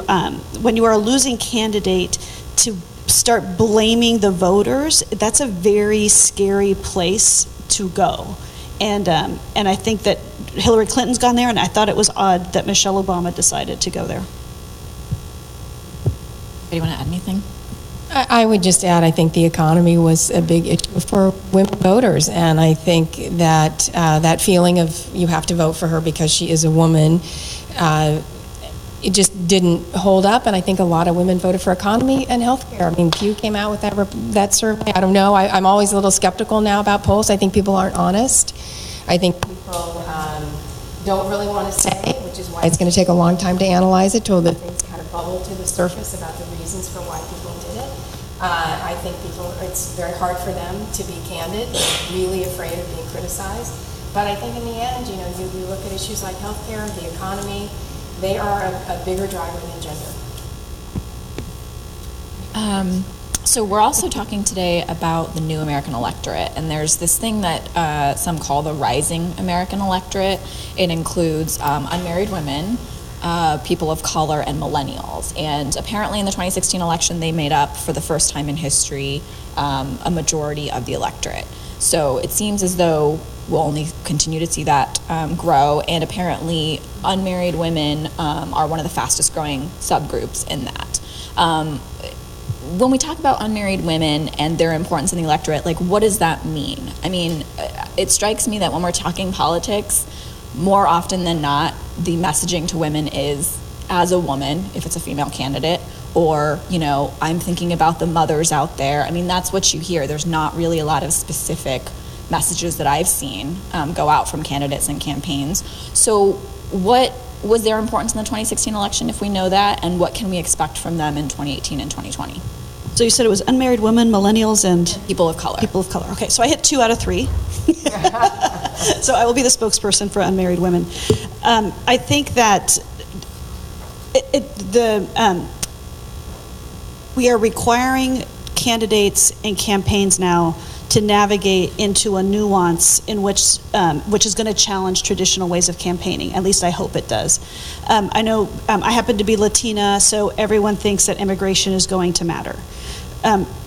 F: when you are a losing candidate, to start blaming the voters. That's a very scary place to go. And I think that Hillary Clinton's gone there, and I thought it was odd that Michelle Obama decided to go there.
B: Do you want to add anything?
D: I would just add, I think the economy was a big issue for women voters, and I think that that feeling of you have to vote for her because she is a woman, it just didn't hold up, and I think a lot of women voted for economy and healthcare. I mean, Pew came out with that survey. I don't know. I'm always a little skeptical now about polls. I think people aren't honest. I think people don't really want to say, which is why it's going to take a long time to analyze it till the things kind of bubble to the surface about the reasons for why people did it. I think it's very hard for them to be candid. They're really afraid of being criticized. But I think in the end, you look at issues like healthcare, the economy, they are a bigger driver than gender.
B: So we're also talking today about the new American electorate, and there's this thing that some call the rising American electorate. It includes unmarried women, people of color, and millennials. And apparently in the 2016 election, they made up, for the first time in history, a majority of the electorate. So it seems as though we'll only continue to see that grow, and apparently unmarried women are one of the fastest growing subgroups in that. When we talk about unmarried women and their importance in the electorate, like, what does that mean? I mean, it strikes me that when we're talking politics, more often than not, the messaging to women is, as a woman, if it's a female candidate, or, I'm thinking about the mothers out there. I mean, that's what you hear. There's not really a lot of specific messages that I've seen go out from candidates and campaigns. So what was their importance in the 2016 election, if we know that, and what can we expect from them in 2018 and 2020?
F: So you said it was unmarried women, millennials, and
B: people of color.
F: People of color. Okay, so I hit 2 out of 3. So I will be the spokesperson for unmarried women. I think that we are requiring candidates and campaigns now to navigate into a nuance in which is going to challenge traditional ways of campaigning. At least I hope it does. I know I happen to be Latina, so everyone thinks that immigration is going to matter.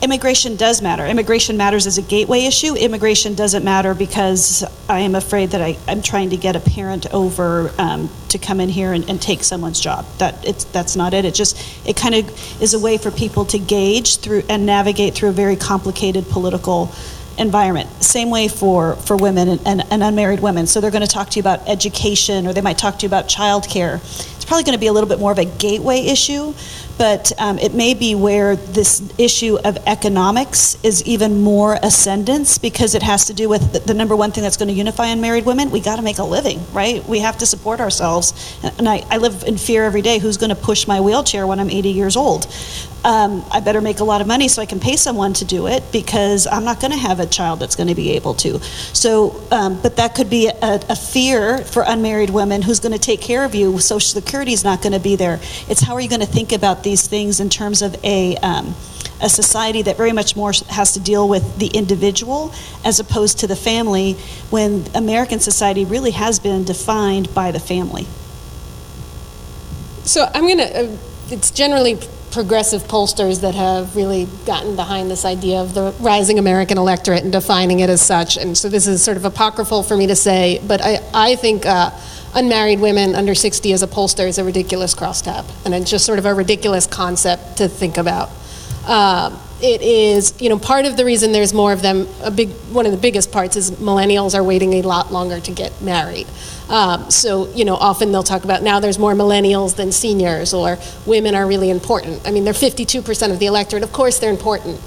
F: Immigration does matter. Immigration matters as a gateway issue. Immigration doesn't matter because I am afraid that I'm trying to get a parent over to come in here and take someone's job. That's not it. It kind of is a way for people to gauge through and navigate through a very complicated political environment. Same way for women and unmarried women. So they're going to talk to you about education, or they might talk to you about childcare. It's probably going to be a little bit more of a gateway issue, but it may be where this issue of economics is even more ascendance, because it has to do with the number one thing that's going to unify unmarried women. We got to make a living, right? We have to support ourselves. And I live in fear every day. Who's going to push my wheelchair when I'm 80 years old? I better make a lot of money so I can pay someone to do it, because I'm not going to have a child that's going to be able to. So, but that could be a fear for unmarried women. Who's going to take care of you? Social Security is not going to be there. It's how are you going to think about these things in terms of a society that very much more has to deal with the individual as opposed to the family, when American society really has been defined by the family.
C: So I'm going to, it's generally progressive pollsters that have really gotten behind this idea of the rising American electorate and defining it as such. And so this is sort of apocryphal for me to say, but I think unmarried women under 60 as a pollster is a ridiculous crosstab. And it's just sort of a ridiculous concept to think about. It is, part of the reason there's more of them, one of the biggest parts is millennials are waiting a lot longer to get married. So, often they'll talk about now there's more millennials than seniors, or women are really important. I mean, they're 52% of the electorate. Of course they're important.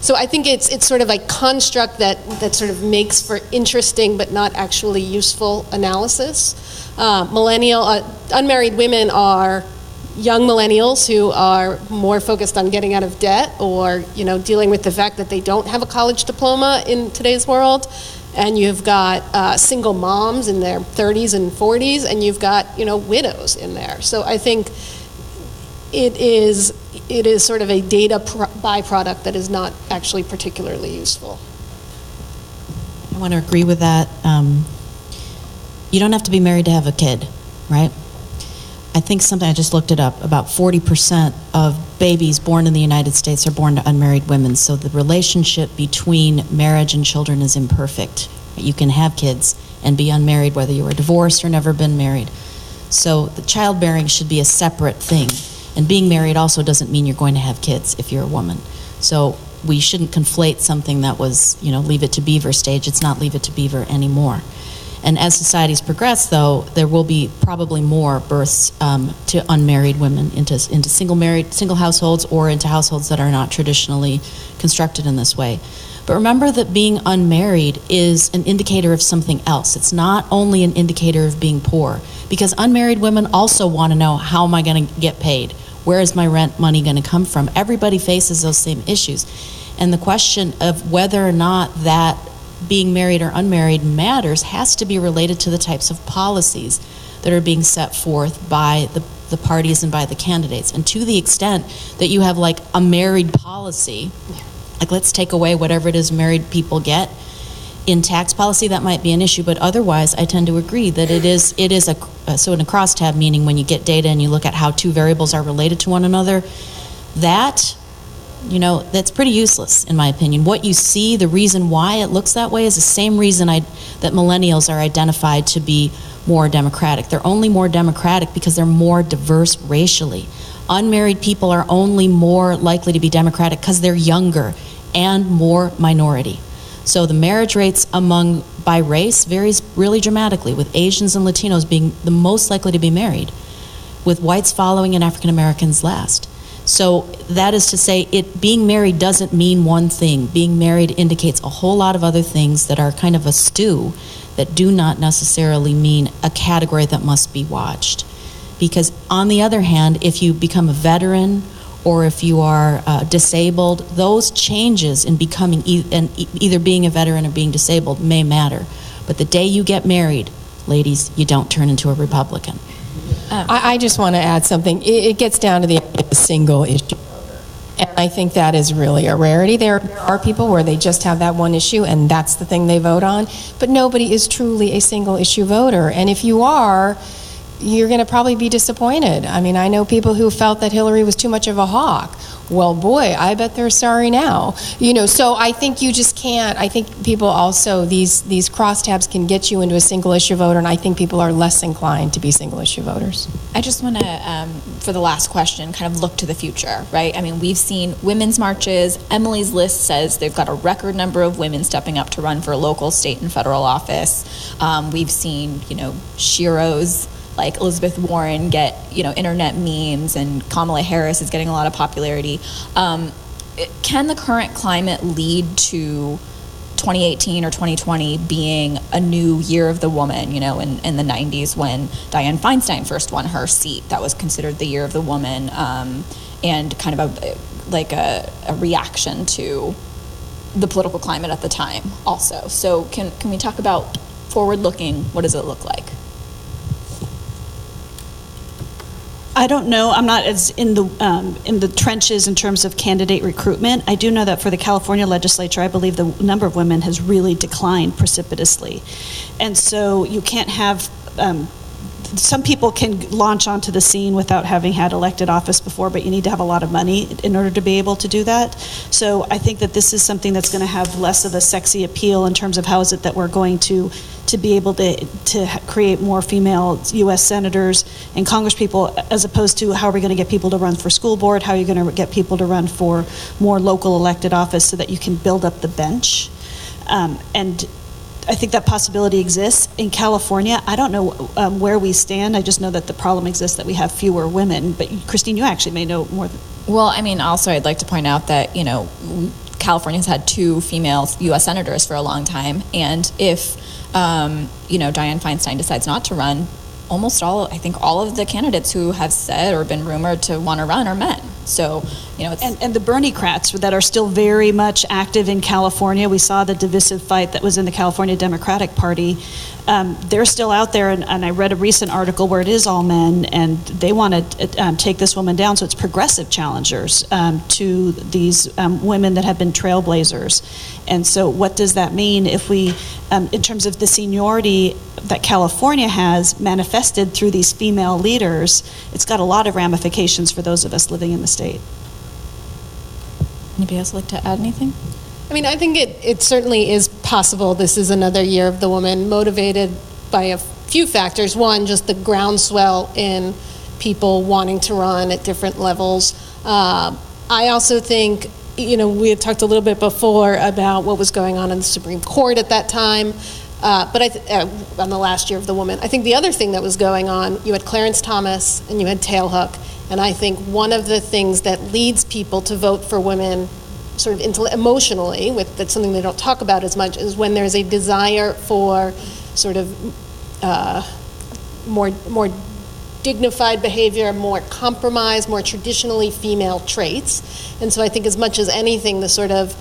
C: So I think it's sort of a construct that sort of makes for interesting but not actually useful analysis. Unmarried women are young millennials who are more focused on getting out of debt, or dealing with the fact that they don't have a college diploma in today's world. And you've got single moms in their 30s and 40s, and you've got widows in there. So I think it is sort of a data byproduct that is not actually particularly useful.
E: I want to agree with that. You don't have to be married to have a kid, right? I think something, I just looked it up, about 40% of babies born in the United States are born to unmarried women, so the relationship between marriage and children is imperfect. You can have kids and be unmarried, whether you were divorced or never been married. So the childbearing should be a separate thing. And being married also doesn't mean you're going to have kids if you're a woman. So we shouldn't conflate something that was, Leave It to Beaver stage. It's not Leave It to Beaver anymore. And as societies progress, though, there will be probably more births to unmarried women into single households or into households that are not traditionally constructed in this way. But remember that being unmarried is an indicator of something else. It's not only an indicator of being poor, because unmarried women also want to know, how am I going to get paid? Where is my rent money going to come from? Everybody faces those same issues. And the question of whether or not that being married or unmarried matters has to be related to the types of policies that are being set forth by the parties and by the candidates. And to the extent that you have like a married policy, like let's take away whatever it is married people get in tax policy, that might be an issue. But otherwise, I tend to agree that it is so in a crosstab, meaning when you get data and you look at how two variables are related to one another, that's pretty useless, in my opinion. What you see, the reason why it looks that way is the same reason that millennials are identified to be more democratic. They're only more democratic because they're more diverse racially. Unmarried people are only more likely to be democratic because they're younger and more minority. So the marriage rates by race varies really dramatically, with Asians and Latinos being the most likely to be married, with whites following and African Americans last. So that is to say, being married doesn't mean one thing. Being married indicates a whole lot of other things that are kind of a stew that do not necessarily mean a category that must be watched. Because on the other hand, if you become a veteran or if you are disabled, those changes in becoming either being a veteran or being disabled may matter. But the day you get married, ladies, you don't turn into a Republican.
D: I just want to add something. It gets down to the single issue. And I think that is really a rarity. There are people where they just have that one issue and that's the thing they vote on. But nobody is truly a single issue voter. And if you are, you're going to probably be disappointed. I mean, I know people who felt that Hillary was too much of a hawk. Well, boy, I bet they're sorry now. So I think you just can't. I think people also, these crosstabs can get you into a single issue voter, and I think people are less inclined to be single issue voters.
B: I just want to, for the last question, kind of look to the future, right? I mean, we've seen women's marches. Emily's list says they've got a record number of women stepping up to run for local, state, and federal office. We've seen, sheroes like Elizabeth Warren get, internet memes, and Kamala Harris is getting a lot of popularity. Can the current climate lead to 2018 or 2020 being a new year of the woman? In the 90s when Dianne Feinstein first won her seat, that was considered the year of the woman, and kind of a reaction to the political climate at the time also. So can we talk about forward-looking, what does it look like?
F: I don't know. I'm not as in the trenches in terms of candidate recruitment. I do know that for the California legislature, I believe the number of women has really declined precipitously. And so you can't have, some people can launch onto the scene without having had elected office before, but you need to have a lot of money in order to be able to do that. So I think that this is something that's going to have less of a sexy appeal in terms of how is it that we're going to be able to create more female U.S. senators and congresspeople, as opposed to how are we going to get people to run for school board, how are you going to get people to run for more local elected office so that you can build up the bench. And I think that possibility exists. In California, I don't know where we stand. I just know that the problem exists that we have fewer women. But Christine, you actually may know more.
B: Well, I mean, also I'd like to point out that, California's had 2 female U.S. senators for a long time. And if, Dianne Feinstein decides not to run, I think all of the candidates who have said or been rumored to want to run are men. So, it's...
F: And the Bernie-crats that are still very much active in California, we saw the divisive fight that was in the California Democratic Party. They're still out there, and I read a recent article where it is all men, and they want to take this woman down. So it's progressive challengers to these women that have been trailblazers. And so what does that mean if we, in terms of the seniority that California has manifested through these female leaders, it's got a lot of ramifications for those of us living in the state.
B: Anybody else like to add anything?
C: I mean, I think it certainly is possible this is another year of the woman, motivated by a few factors. One, just the groundswell in people wanting to run at different levels. I also think, we had talked a little bit before about what was going on in the Supreme Court at that time, but on the last year of the woman. I think the other thing that was going on, you had Clarence Thomas and you had Tailhook, and I think one of the things that leads people to vote for women sort of emotionally, that's something they don't talk about as much, is when there's a desire for sort of more dignified behavior, more compromise, more traditionally female traits. And so I think as much as anything, the sort of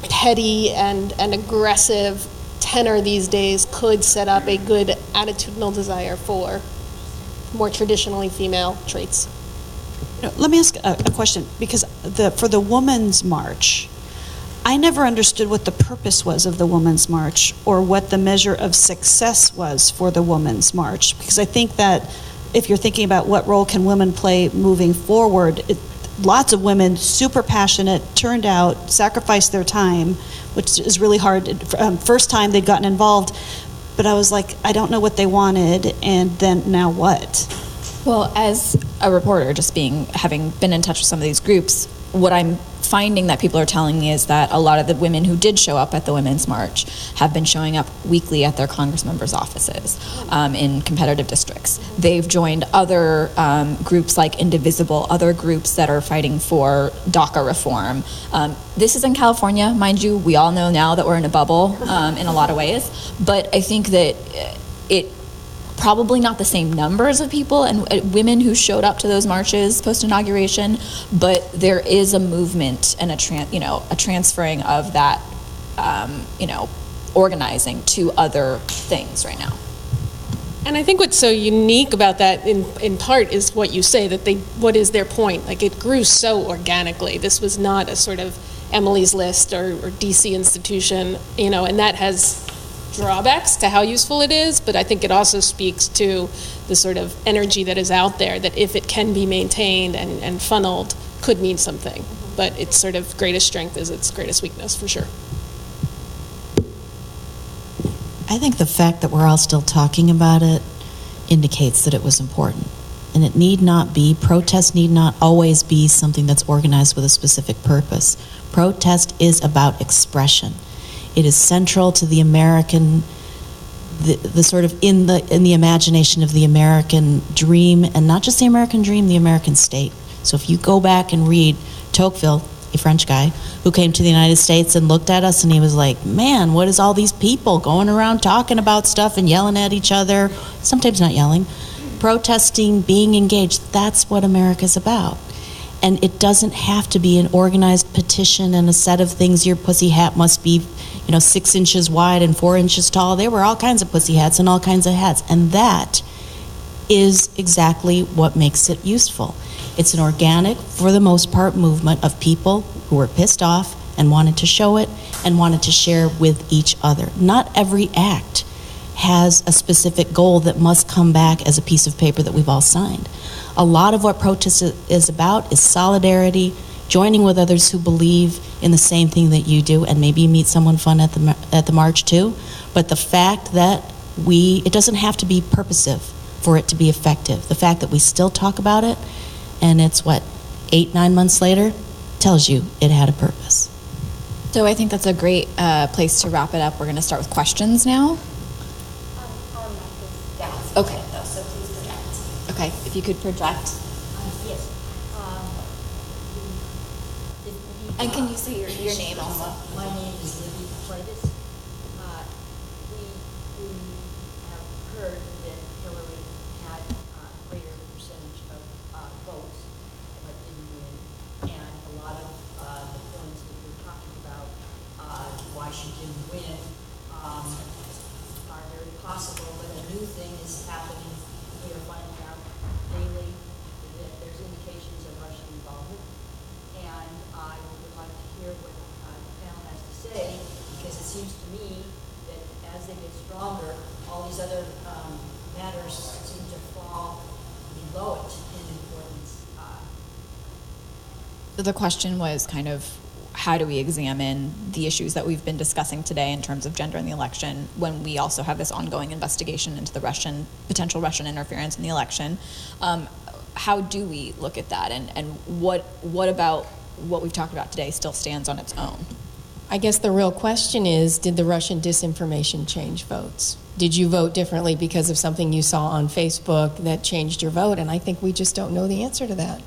C: petty and aggressive tenor these days could set up a good attitudinal desire for more traditionally female traits.
F: Let me ask a question, because for the Women's March, I never understood what the purpose was of the Women's March or what the measure of success was for the Women's March, because I think that if you're thinking about what role can women play moving forward, lots of women, super passionate, turned out, sacrificed their time, which is really hard. First time they'd gotten involved, but I was like, I don't know what they wanted, and then now what?
B: Well, as a reporter, having been in touch with some of these groups, what I'm finding that people are telling me is that a lot of the women who did show up at the Women's March have been showing up weekly at their Congress members' offices in competitive districts. They've joined other groups like Indivisible, other groups that are fighting for DACA reform. This is in California, mind you. We all know now that we're in a bubble in a lot of ways, but I think that it probably not the same numbers of people and women who showed up to those marches post-inauguration, but there is a movement and a transferring of that, organizing to other things right now.
C: And I think what's so unique about that, in part, is what you say, that what is their point? Like, it grew so organically. This was not a sort of Emily's List or DC institution, and that has drawbacks to how useful it is, but I think it also speaks to the sort of energy that is out there, that if it can be maintained and funneled, could mean something. But its sort of greatest strength is its greatest weakness, for sure.
E: I think the fact that we're all still talking about it indicates that it was important. And it need not be, protest need not always be something that's organized with a specific purpose. Protest is about expression. It is central to the American, the sort of in the imagination of the American dream, and not just the American dream, the American state. So if you go back and read Tocqueville, a French guy, who came to the United States and looked at us and he was like, man, what is all these people going around talking about stuff and yelling at each other, sometimes not yelling, protesting, being engaged. That's what America's about. And it doesn't have to be an organized petition and a set of things. Your pussy hat must be 6 inches wide and 4 inches tall. There were all kinds of pussy hats and all kinds of hats. And that is exactly what makes it useful. It's an organic, for the most part, movement of people who were pissed off and wanted to show it and wanted to share with each other. Not every act has a specific goal that must come back as a piece of paper that we've all signed. A lot of what protest is about is solidarity, joining with others who believe in the same thing that you do, and maybe you meet someone fun at the march too. But the fact that it doesn't have to be purposive for it to be effective. The fact that we still talk about it, and it's 8-9 months later, tells you it had a purpose.
B: So I think that's a great place to wrap it up. We're going to start with questions now. Okay.
G: So please project.
B: Okay, if you could project.
G: Yes.
B: And can you say your name also?
G: My name is Levin. We have heard that Hillary had a greater percentage of votes, but didn't win. And a lot of the points that you're talking about, why she didn't win, are very possible. But a new thing is happening. We are finding out daily that there's indications of Russian involvement. And I would like to hear what the panel has to say, because it seems to me that as they get stronger, all these other matters seem to fall below it in importance.
B: So the question was kind of how do we examine the issues that we've been discussing today in terms of gender in the election when we also have this ongoing investigation into the potential Russian interference in the election? How do we look at that, and what about what we've talked about today still stands on its own?
D: I guess the real question is, did the Russian disinformation change votes? Did you vote differently because of something you saw on Facebook that changed your vote? And I think we just don't know the answer to that.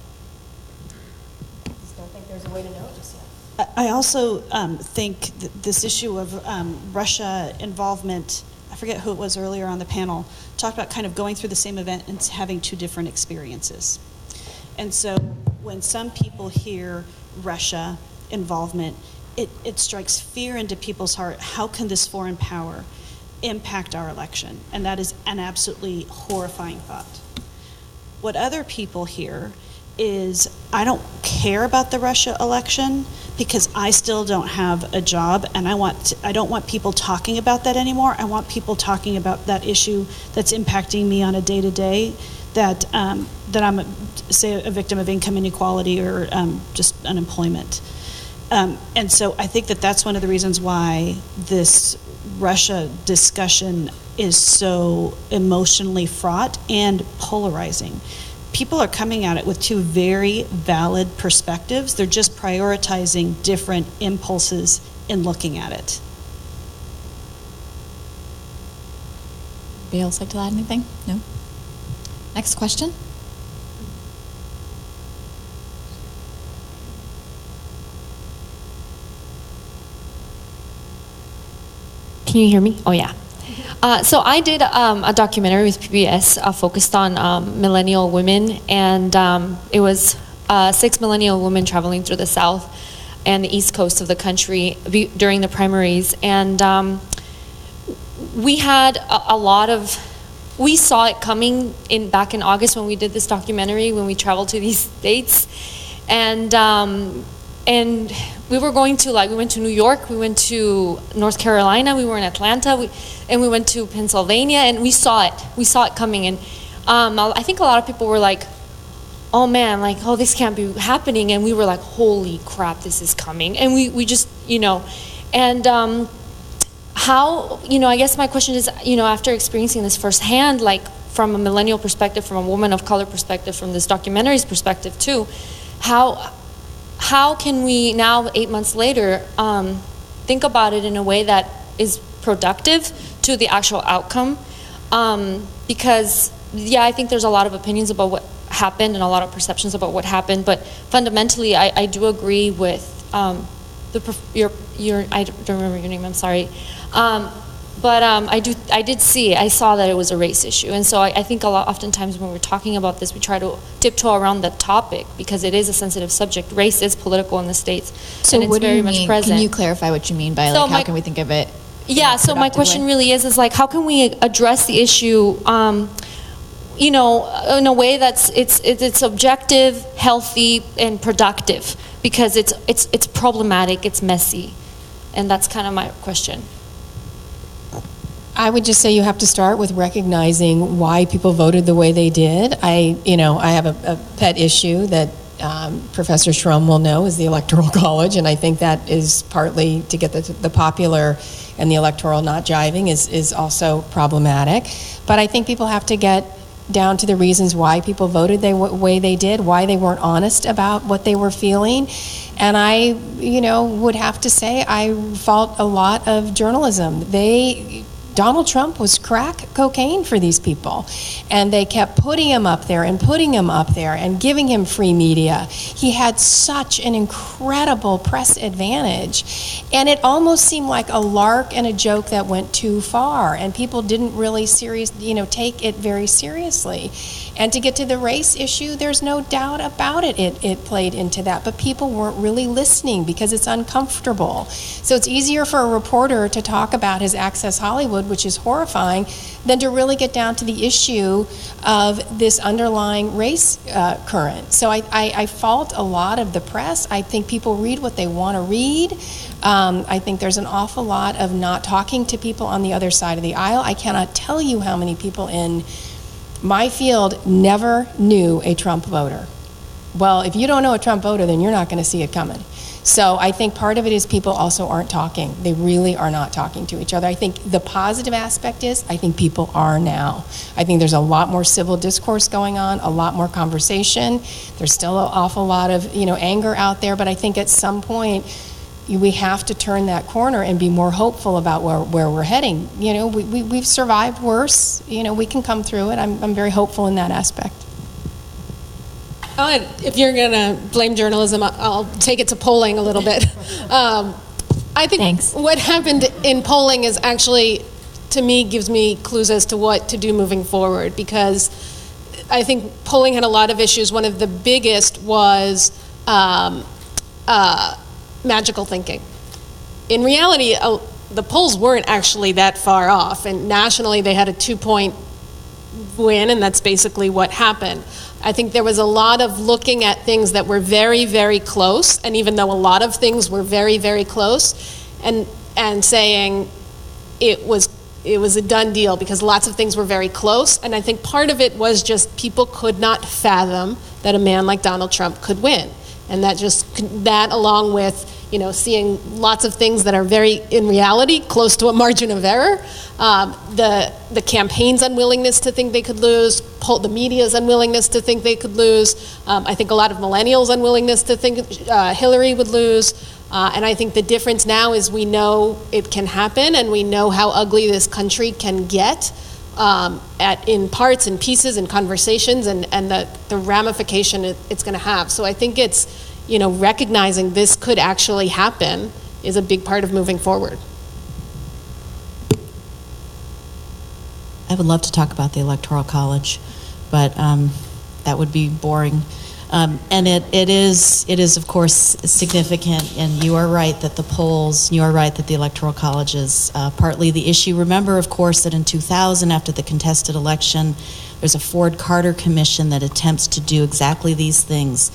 G: I just don't think there's a way to know just yet.
F: I also think that this issue of Russia involvement, I forget who it was earlier on the panel, talked about kind of going through the same event and having two different experiences. And so when some people hear Russia involvement, it strikes fear into people's heart. How can this foreign power impact our election? And that is an absolutely horrifying thought. What other people hear is, I don't care about the Russia election because I still don't have a job, and I don't want people talking about that anymore. I want people talking about that issue that's impacting me on a day-to-day, that I'm, say, a victim of income inequality or just unemployment. And so I think that that's one of the reasons why this Russia discussion is so emotionally fraught and polarizing. People are coming at it with two very valid perspectives. They're just prioritizing different impulses in looking at it.
B: Anybody else like to add anything? No? Next question.
H: Can you hear me? Oh, yeah. So I did a documentary with PBS focused on millennial women, and it was 6 millennial women traveling through the South and the East Coast of the country during the primaries. And we had a lot of, we saw it coming back in August when we did this documentary, when we traveled to these states. And we were going to, we went to New York, we went to North Carolina, we were in Atlanta, and we went to Pennsylvania, and we saw it coming. And I think a lot of people were like, oh man, oh, this can't be happening. And we were like, holy crap, this is coming. And we just, and how, I guess my question is, after experiencing this firsthand, from a millennial perspective, from a woman of color perspective, from this documentary's perspective too, how can we now, 8 months later, think about it in a way that is productive to the actual outcome? Because, yeah, I think there's a lot of opinions about what happened and a lot of perceptions about what happened, but fundamentally, I do agree with your I don't remember your name, I'm sorry. But I saw that it was a race issue. And so I think oftentimes when we're talking about this, we try to tiptoe around the topic because it is a sensitive subject. Race is political in the States,
B: so
H: and it's very much present.
B: Can you clarify what you mean by how can we think of it?
H: Yeah, so my question really is how can we address the issue in a way that's it's objective, healthy, and productive, because it's problematic, it's messy. And that's kind of my question.
D: I would just say you have to start with recognizing why people voted the way they did. I have a pet issue that Professor Schrum will know is the Electoral College, and I think that is partly to get the popular and the electoral not jiving is also problematic. But I think people have to get down to the reasons why people voted the way they did, why they weren't honest about what they were feeling. And I, would have to say I fault a lot of journalism. Donald Trump was crack cocaine for these people, and they kept putting him up there and giving him free media. He had such an incredible press advantage, and it almost seemed like a lark and a joke that went too far, and people didn't really take it very seriously. And to get to the race issue, there's no doubt about it. It played into that, but people weren't really listening because it's uncomfortable. So it's easier for a reporter to talk about his Access Hollywood, which is horrifying, than to really get down to the issue of this underlying race current. So I fault a lot of the press. I think people read what they want to read. I think there's an awful lot of not talking to people on the other side of the aisle. I cannot tell you how many people in my field never knew a Trump voter. Well, if you don't know a Trump voter, then you're not going to see it coming. So I think part of it is people also aren't talking. They really are not talking to each other. I think the positive aspect is I think people are now. I think there's a lot more civil discourse going on, a lot more conversation. There's still an awful lot of anger out there, but I think at some point we have to turn that corner and be more hopeful about where we're heading. We've survived worse. We can come through it. I'm very hopeful in that aspect.
C: If you're going to blame journalism, I'll take it to polling a little bit. I think what happened in polling is actually, to me, gives me clues as to what to do moving forward, because I think polling had a lot of issues. One of the biggest was magical thinking. In reality, the polls weren't actually that far off, and nationally they had a 2-point win, and that's basically what happened. I think there was a lot of looking at things that were very, very close, and even though a lot of things were very, very close, and saying it was a done deal because lots of things were very close. And I think part of it was just people could not fathom that a man like Donald Trump could win, and that along with seeing lots of things that are very, in reality, close to a margin of error. The campaign's unwillingness to think they could lose, the media's unwillingness to think they could lose. I think a lot of millennials' unwillingness to think Hillary would lose. And I think the difference now is we know it can happen, and we know how ugly this country can get in parts and pieces and conversations, and the ramification it's going to have. So I think it's recognizing this could actually happen is a big part of moving forward.
E: I would love to talk about the Electoral College, but that would be boring. And it is of course significant, and you are right that you are right that the Electoral College is partly the issue. Remember, of course, that in 2000, after the contested election, there's a Ford-Carter Commission that attempts to do exactly these things,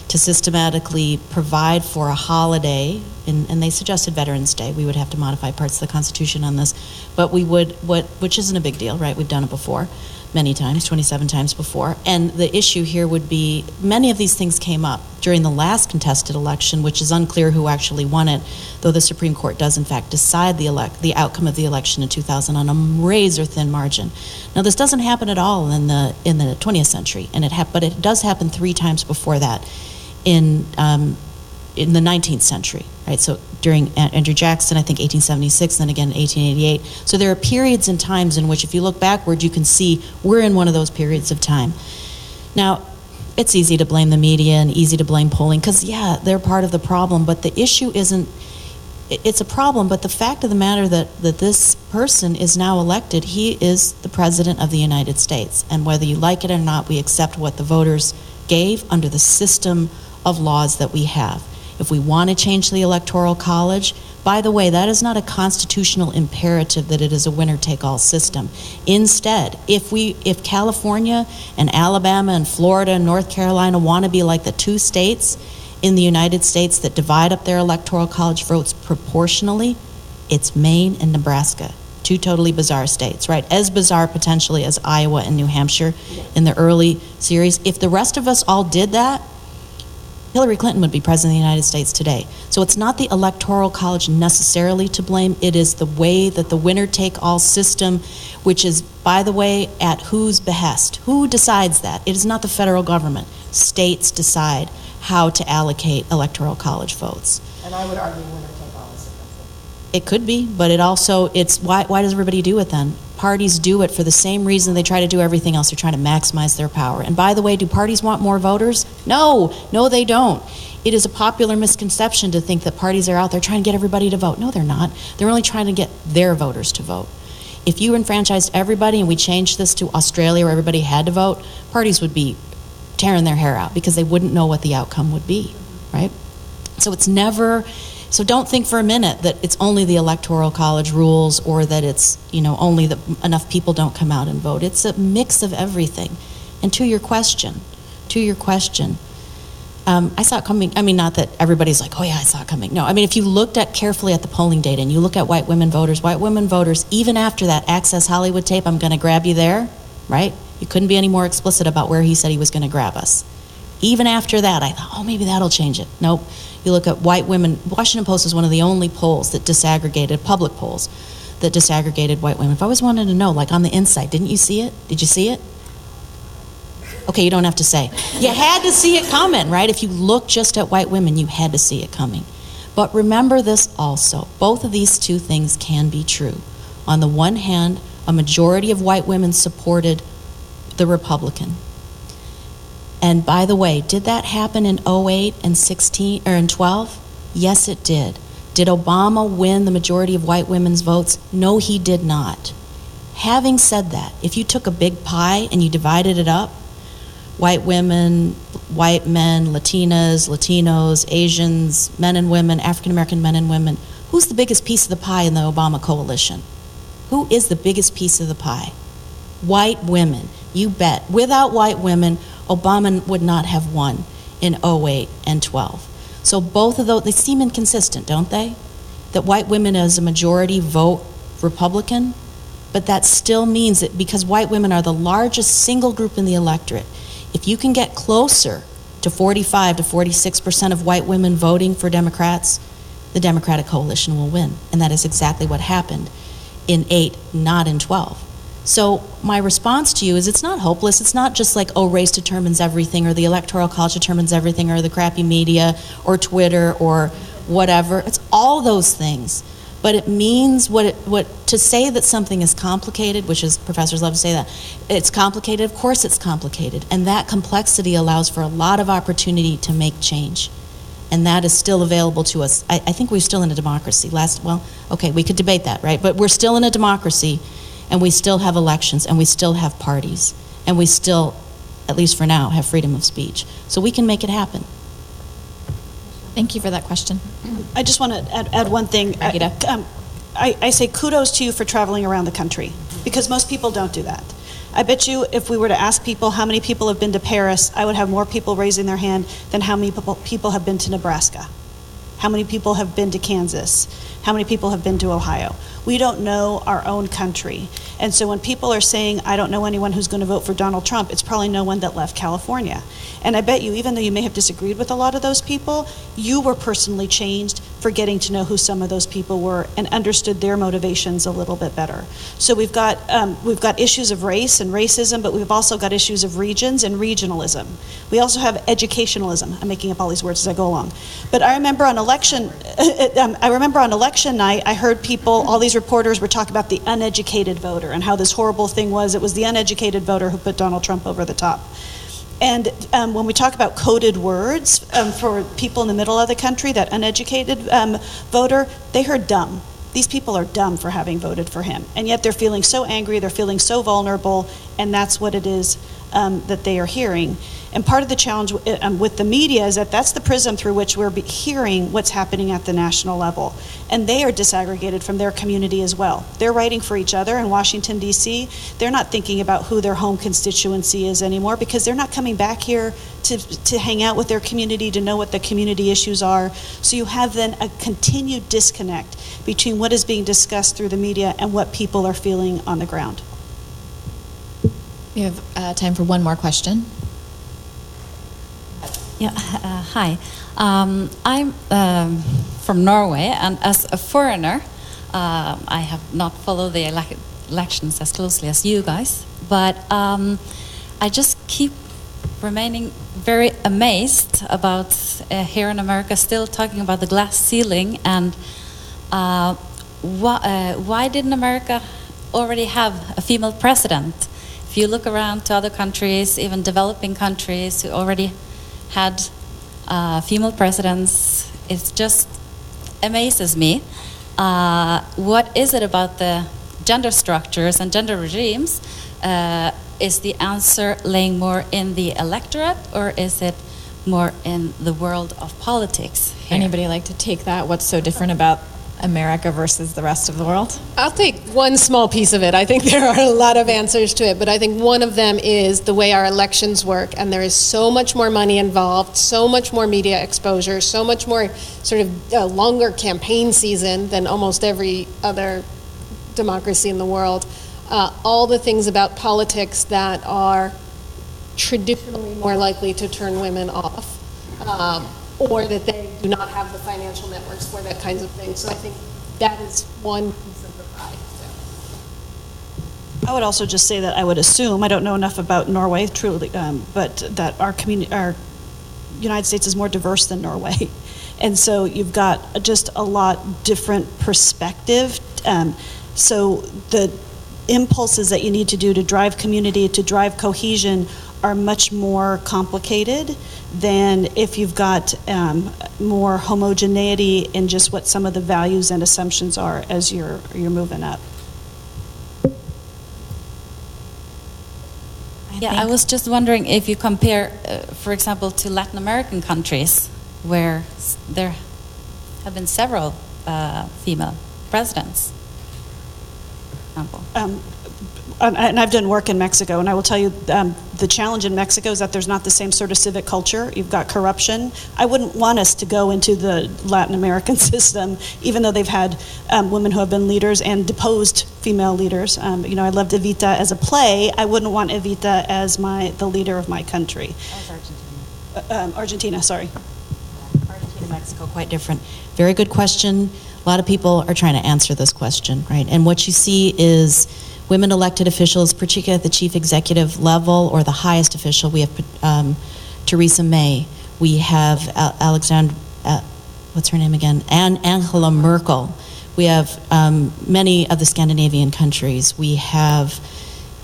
E: to systematically provide for a holiday, and they suggested Veterans Day. We would have to modify parts of the Constitution on this, but we would, which isn't a big deal, right? We've done it before, many times, 27 times before. And the issue here would be, many of these things came up during the last contested election, which is unclear who actually won it, though the Supreme Court does in fact decide the outcome of the election in 2000 on a razor-thin margin. Now, this doesn't happen at all in the 20th century, but it does happen 3 times before that in the 19th century, right? So during Andrew Jackson, I think 1876, then again 1888. So there are periods and times in which, if you look backward, you can see we're in one of those periods of time. Now, it's easy to blame the media and easy to blame polling, because yeah, they're part of the problem, but the issue isn't, it's a problem, but the fact of the matter that this person is now elected, he is the President of the United States, and whether you like it or not, we accept what the voters gave under the system of laws that we have. If we want to change the Electoral College, by the way, that is not a constitutional imperative that it is a winner-take-all system. Instead, if California and Alabama and Florida and North Carolina want to be like the 2 states in the United States that divide up their Electoral College votes proportionally, it's Maine and Nebraska. 2 totally bizarre states, right? As bizarre potentially as Iowa and New Hampshire in the early series. If the rest of us all did that, Hillary Clinton would be president of the United States today. So it's not the Electoral College necessarily to blame. It is the way that the winner-take-all system, which is, by the way, at whose behest? Who decides that? It is not the federal government. States decide how to allocate Electoral College votes.
D: And I would argue winner-take-all is different.
E: It could be, but why does everybody do it then? Parties do it for the same reason they try to do everything else. They're trying to maximize their power. And by the way, do parties want more voters? No, they don't. It is a popular misconception to think that parties are out there trying to get everybody to vote. No, they're not. They're only trying to get their voters to vote. If you enfranchised everybody and we changed this to Australia where everybody had to vote, parties would be tearing their hair out because they wouldn't know what the outcome would be, right? So don't think for a minute that it's only the Electoral College rules or that it's, only that enough people don't come out and vote. It's a mix of everything. And to your question, I saw it coming. I mean, not that everybody's like, oh yeah, I saw it coming. No, I mean, if you looked carefully at the polling data and you look at white women voters, even after that Access Hollywood tape, I'm going to grab you there, right? You couldn't be any more explicit about where he said he was going to grab us. Even after that, I thought, oh, maybe that'll change it. Nope. You look at white women. Washington Post is one of the only polls that disaggregated, public polls, that disaggregated white women. I've always wanted to know, like on the inside, didn't you see it? Did you see it? Okay, you don't have to say. You had to see it coming, right? If you look just at white women, you had to see it coming. But remember this also. Both of these two things can be true. On the one hand, a majority of white women supported the Republican. And by the way, did that happen in 08 and 16 or in 12? Yes, it did. Did Obama win the majority of white women's votes? No, he did not. Having said that, if you took a big pie and you divided it up, white women, white men, Latinas, Latinos, Asians, men and women, African American men and women, who's the biggest piece of the pie in the Obama coalition? Who is the biggest piece of the pie? White women, you bet. Without white women, Obama would not have won in 08 and 12. So both of those, they seem inconsistent, don't they? That white women as a majority vote Republican, but that still means that because white women are the largest single group in the electorate, if you can get closer to 45 to 46% of white women voting for Democrats, the Democratic coalition will win. And that is exactly what happened in 8, not in 12. So my response to you is it's not hopeless. It's not just like, oh, race determines everything, or the Electoral College determines everything, or the crappy media, or Twitter, or whatever. It's all those things. But it means to say that something is complicated, which is, professors love to say that, it's complicated, of course it's complicated. And that complexity allows for a lot of opportunity to make change. And that is still available to us. I think we're still in a democracy. We could debate that, right? But we're still in a democracy, and we still have elections, and we still have parties, and we still, at least for now, have freedom of speech. So we can make it happen.
B: Thank you for that question.
F: I just want to add one thing.
B: Margita.
F: I say kudos to you for traveling around the country, because most people don't do that. I bet you if we were to ask people how many people have been to Paris, I would have more people raising their hand than how many people have been to Nebraska. How many people have been to Kansas? How many people have been to Ohio? We don't know our own country. And so when people are saying, I don't know anyone who's going to vote for Donald Trump, it's probably no one that left California. And I bet you, even though you may have disagreed with a lot of those people, you were personally changed for getting to know who some of those people were and understood their motivations a little bit better. So we've got issues of race and racism, but we've also got issues of regions and regionalism. We also have educationalism. I'm making up all these words as I go along. But I remember on election night, I heard people, all these reporters were talking about the uneducated voter and how this horrible thing was. It was the uneducated voter who put Donald Trump over the top. And when we talk about coded words for people in the middle of the country, that uneducated voter, they heard dumb. These people are dumb for having voted for him. And yet they're feeling so angry, they're feeling so vulnerable, and that's what it is that they are hearing. And part of the challenge with the media is that that's the prism through which we're hearing what's happening at the national level. And they are disaggregated from their community as well. They're writing for each other in Washington, D.C. They're not thinking about who their home constituency is anymore, because they're not coming back here to hang out with their community, to know what the community issues are. So you have then a continued disconnect between what is being discussed through the media and what people are feeling on the ground.
B: We have time for one more question.
I: Yeah, hi. I'm from Norway, and as a foreigner, I have not followed the elections as closely as you guys, but I just keep remaining very amazed about here in America still talking about the glass ceiling, and why didn't America already have a female president? If you look around to other countries, even developing countries who already had female presidents, it just amazes me. What is it about the gender structures and gender regimes? Is the answer laying more in the electorate, or is it more in the world of politics here?
B: Anybody like to take that? What's so different about America versus the rest of the world?
C: I'll take one small piece of it. I think there are a lot of answers to it, but I think one of them is the way our elections work, and there is so much more money involved, so much more media exposure, so much more sort of longer campaign season than almost every other democracy in the world. All the things about politics that are traditionally more likely to turn women off, or that they do not have the financial networks for that kinds of thing. So I think that is one piece of the pie.
F: I would also just say that I would assume, I don't know enough about Norway truly, but that our United States is more diverse than Norway. And so you've got just a lot different perspective. So the impulses that you need to do to drive community, to drive cohesion, are much more complicated than if you've got more homogeneity in just what some of the values and assumptions are as you're moving up.
I: Yeah, I was just wondering if you compare, for example, to Latin American countries where there have been several female presidents.
F: And I've done work in Mexico, and I will tell you the challenge in Mexico is that there's not the same sort of civic culture. You've got corruption. I wouldn't want us to go into the Latin American system, even though they've had women who have been leaders and deposed female leaders. I loved Evita as a play. I wouldn't want Evita as the leader of my country.
E: That was Argentina.
F: Argentina, sorry.
E: Argentina, Mexico, quite different. Very good question. A lot of people are trying to answer this question, right? And what you see is women elected officials, particularly at the chief executive level or the highest official. We have Theresa May. We have what's her name again? Angela Merkel. We have many of the Scandinavian countries. We have,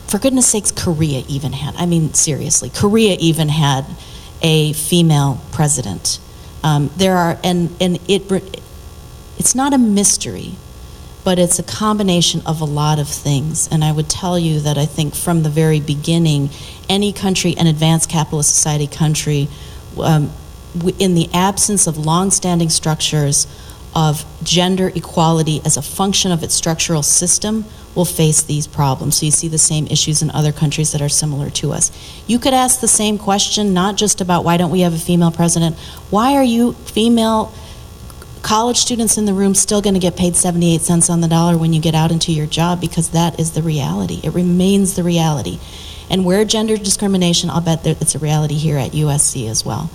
E: for goodness sakes, Korea even had, seriously, Korea even had a female president. It's not a mystery, but it's a combination of a lot of things. And I would tell you that I think from the very beginning, any country, an advanced capitalist society country, in the absence of long-standing structures of gender equality as a function of its structural system, will face these problems. So you see the same issues in other countries that are similar to us. You could ask the same question, not just about why don't we have a female president, why are you female college students in the room still going to get paid 78 cents on the dollar when you get out into your job? Because that is the reality. It remains the reality. And where gender discrimination, I'll bet that it's a reality here at USC as well.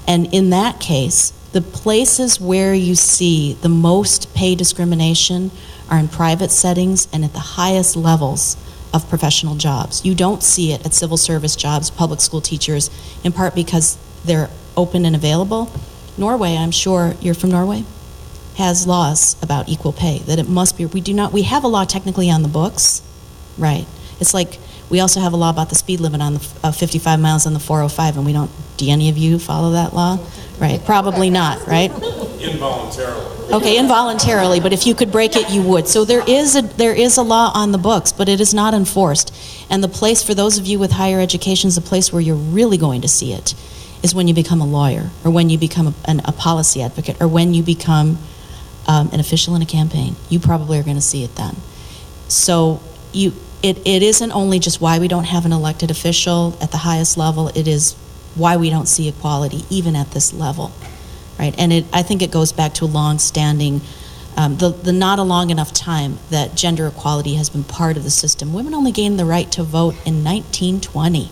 E: And in that case, the places where you see the most pay discrimination are in private settings and at the highest levels of professional jobs. You don't see it at civil service jobs, public school teachers, in part because they're open and available. Norway, I'm sure you're from Norway, has laws about equal pay, that it must be, we have a law technically on the books, right? It's like we also have a law about the speed limit on the 55 miles on the 405, and we don't, do any of you follow that law? Right, probably not, right?
A: Involuntarily.
E: Okay, involuntarily, but if you could break it, you would. So there is a law on the books, but it is not enforced. And the place, for those of you with higher education, is the place where you're really going to see it, is when you become a lawyer, or when you become a policy advocate, or when you become an official in a campaign. You probably are going to see it then. So it isn't only just why we don't have an elected official at the highest level, it is why we don't see equality even at this level, right? And I think it goes back to a long-standing, the not a long enough time that gender equality has been part of the system. Women only gained the right to vote in 1920.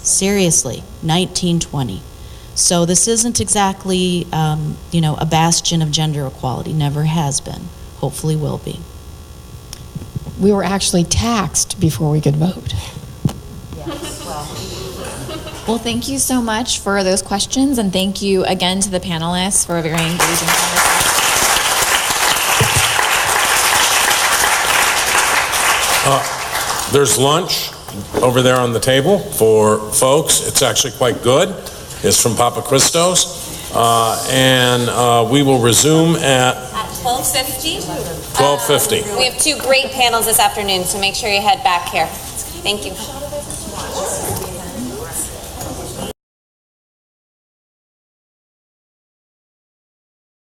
E: Seriously, 1920. So this isn't exactly, a bastion of gender equality. Never has been. Hopefully will be.
D: We were actually taxed before we could vote.
B: Well, thank you so much for those questions, and thank you again to the panelists for a very engaging conversation.
A: There's lunch over there on the table for folks. It's actually quite good. It's from Papa Christos. And we will resume at
J: 12:50.
A: 12:50.
J: We have two great panels this afternoon, so make sure you head back here. Thank you.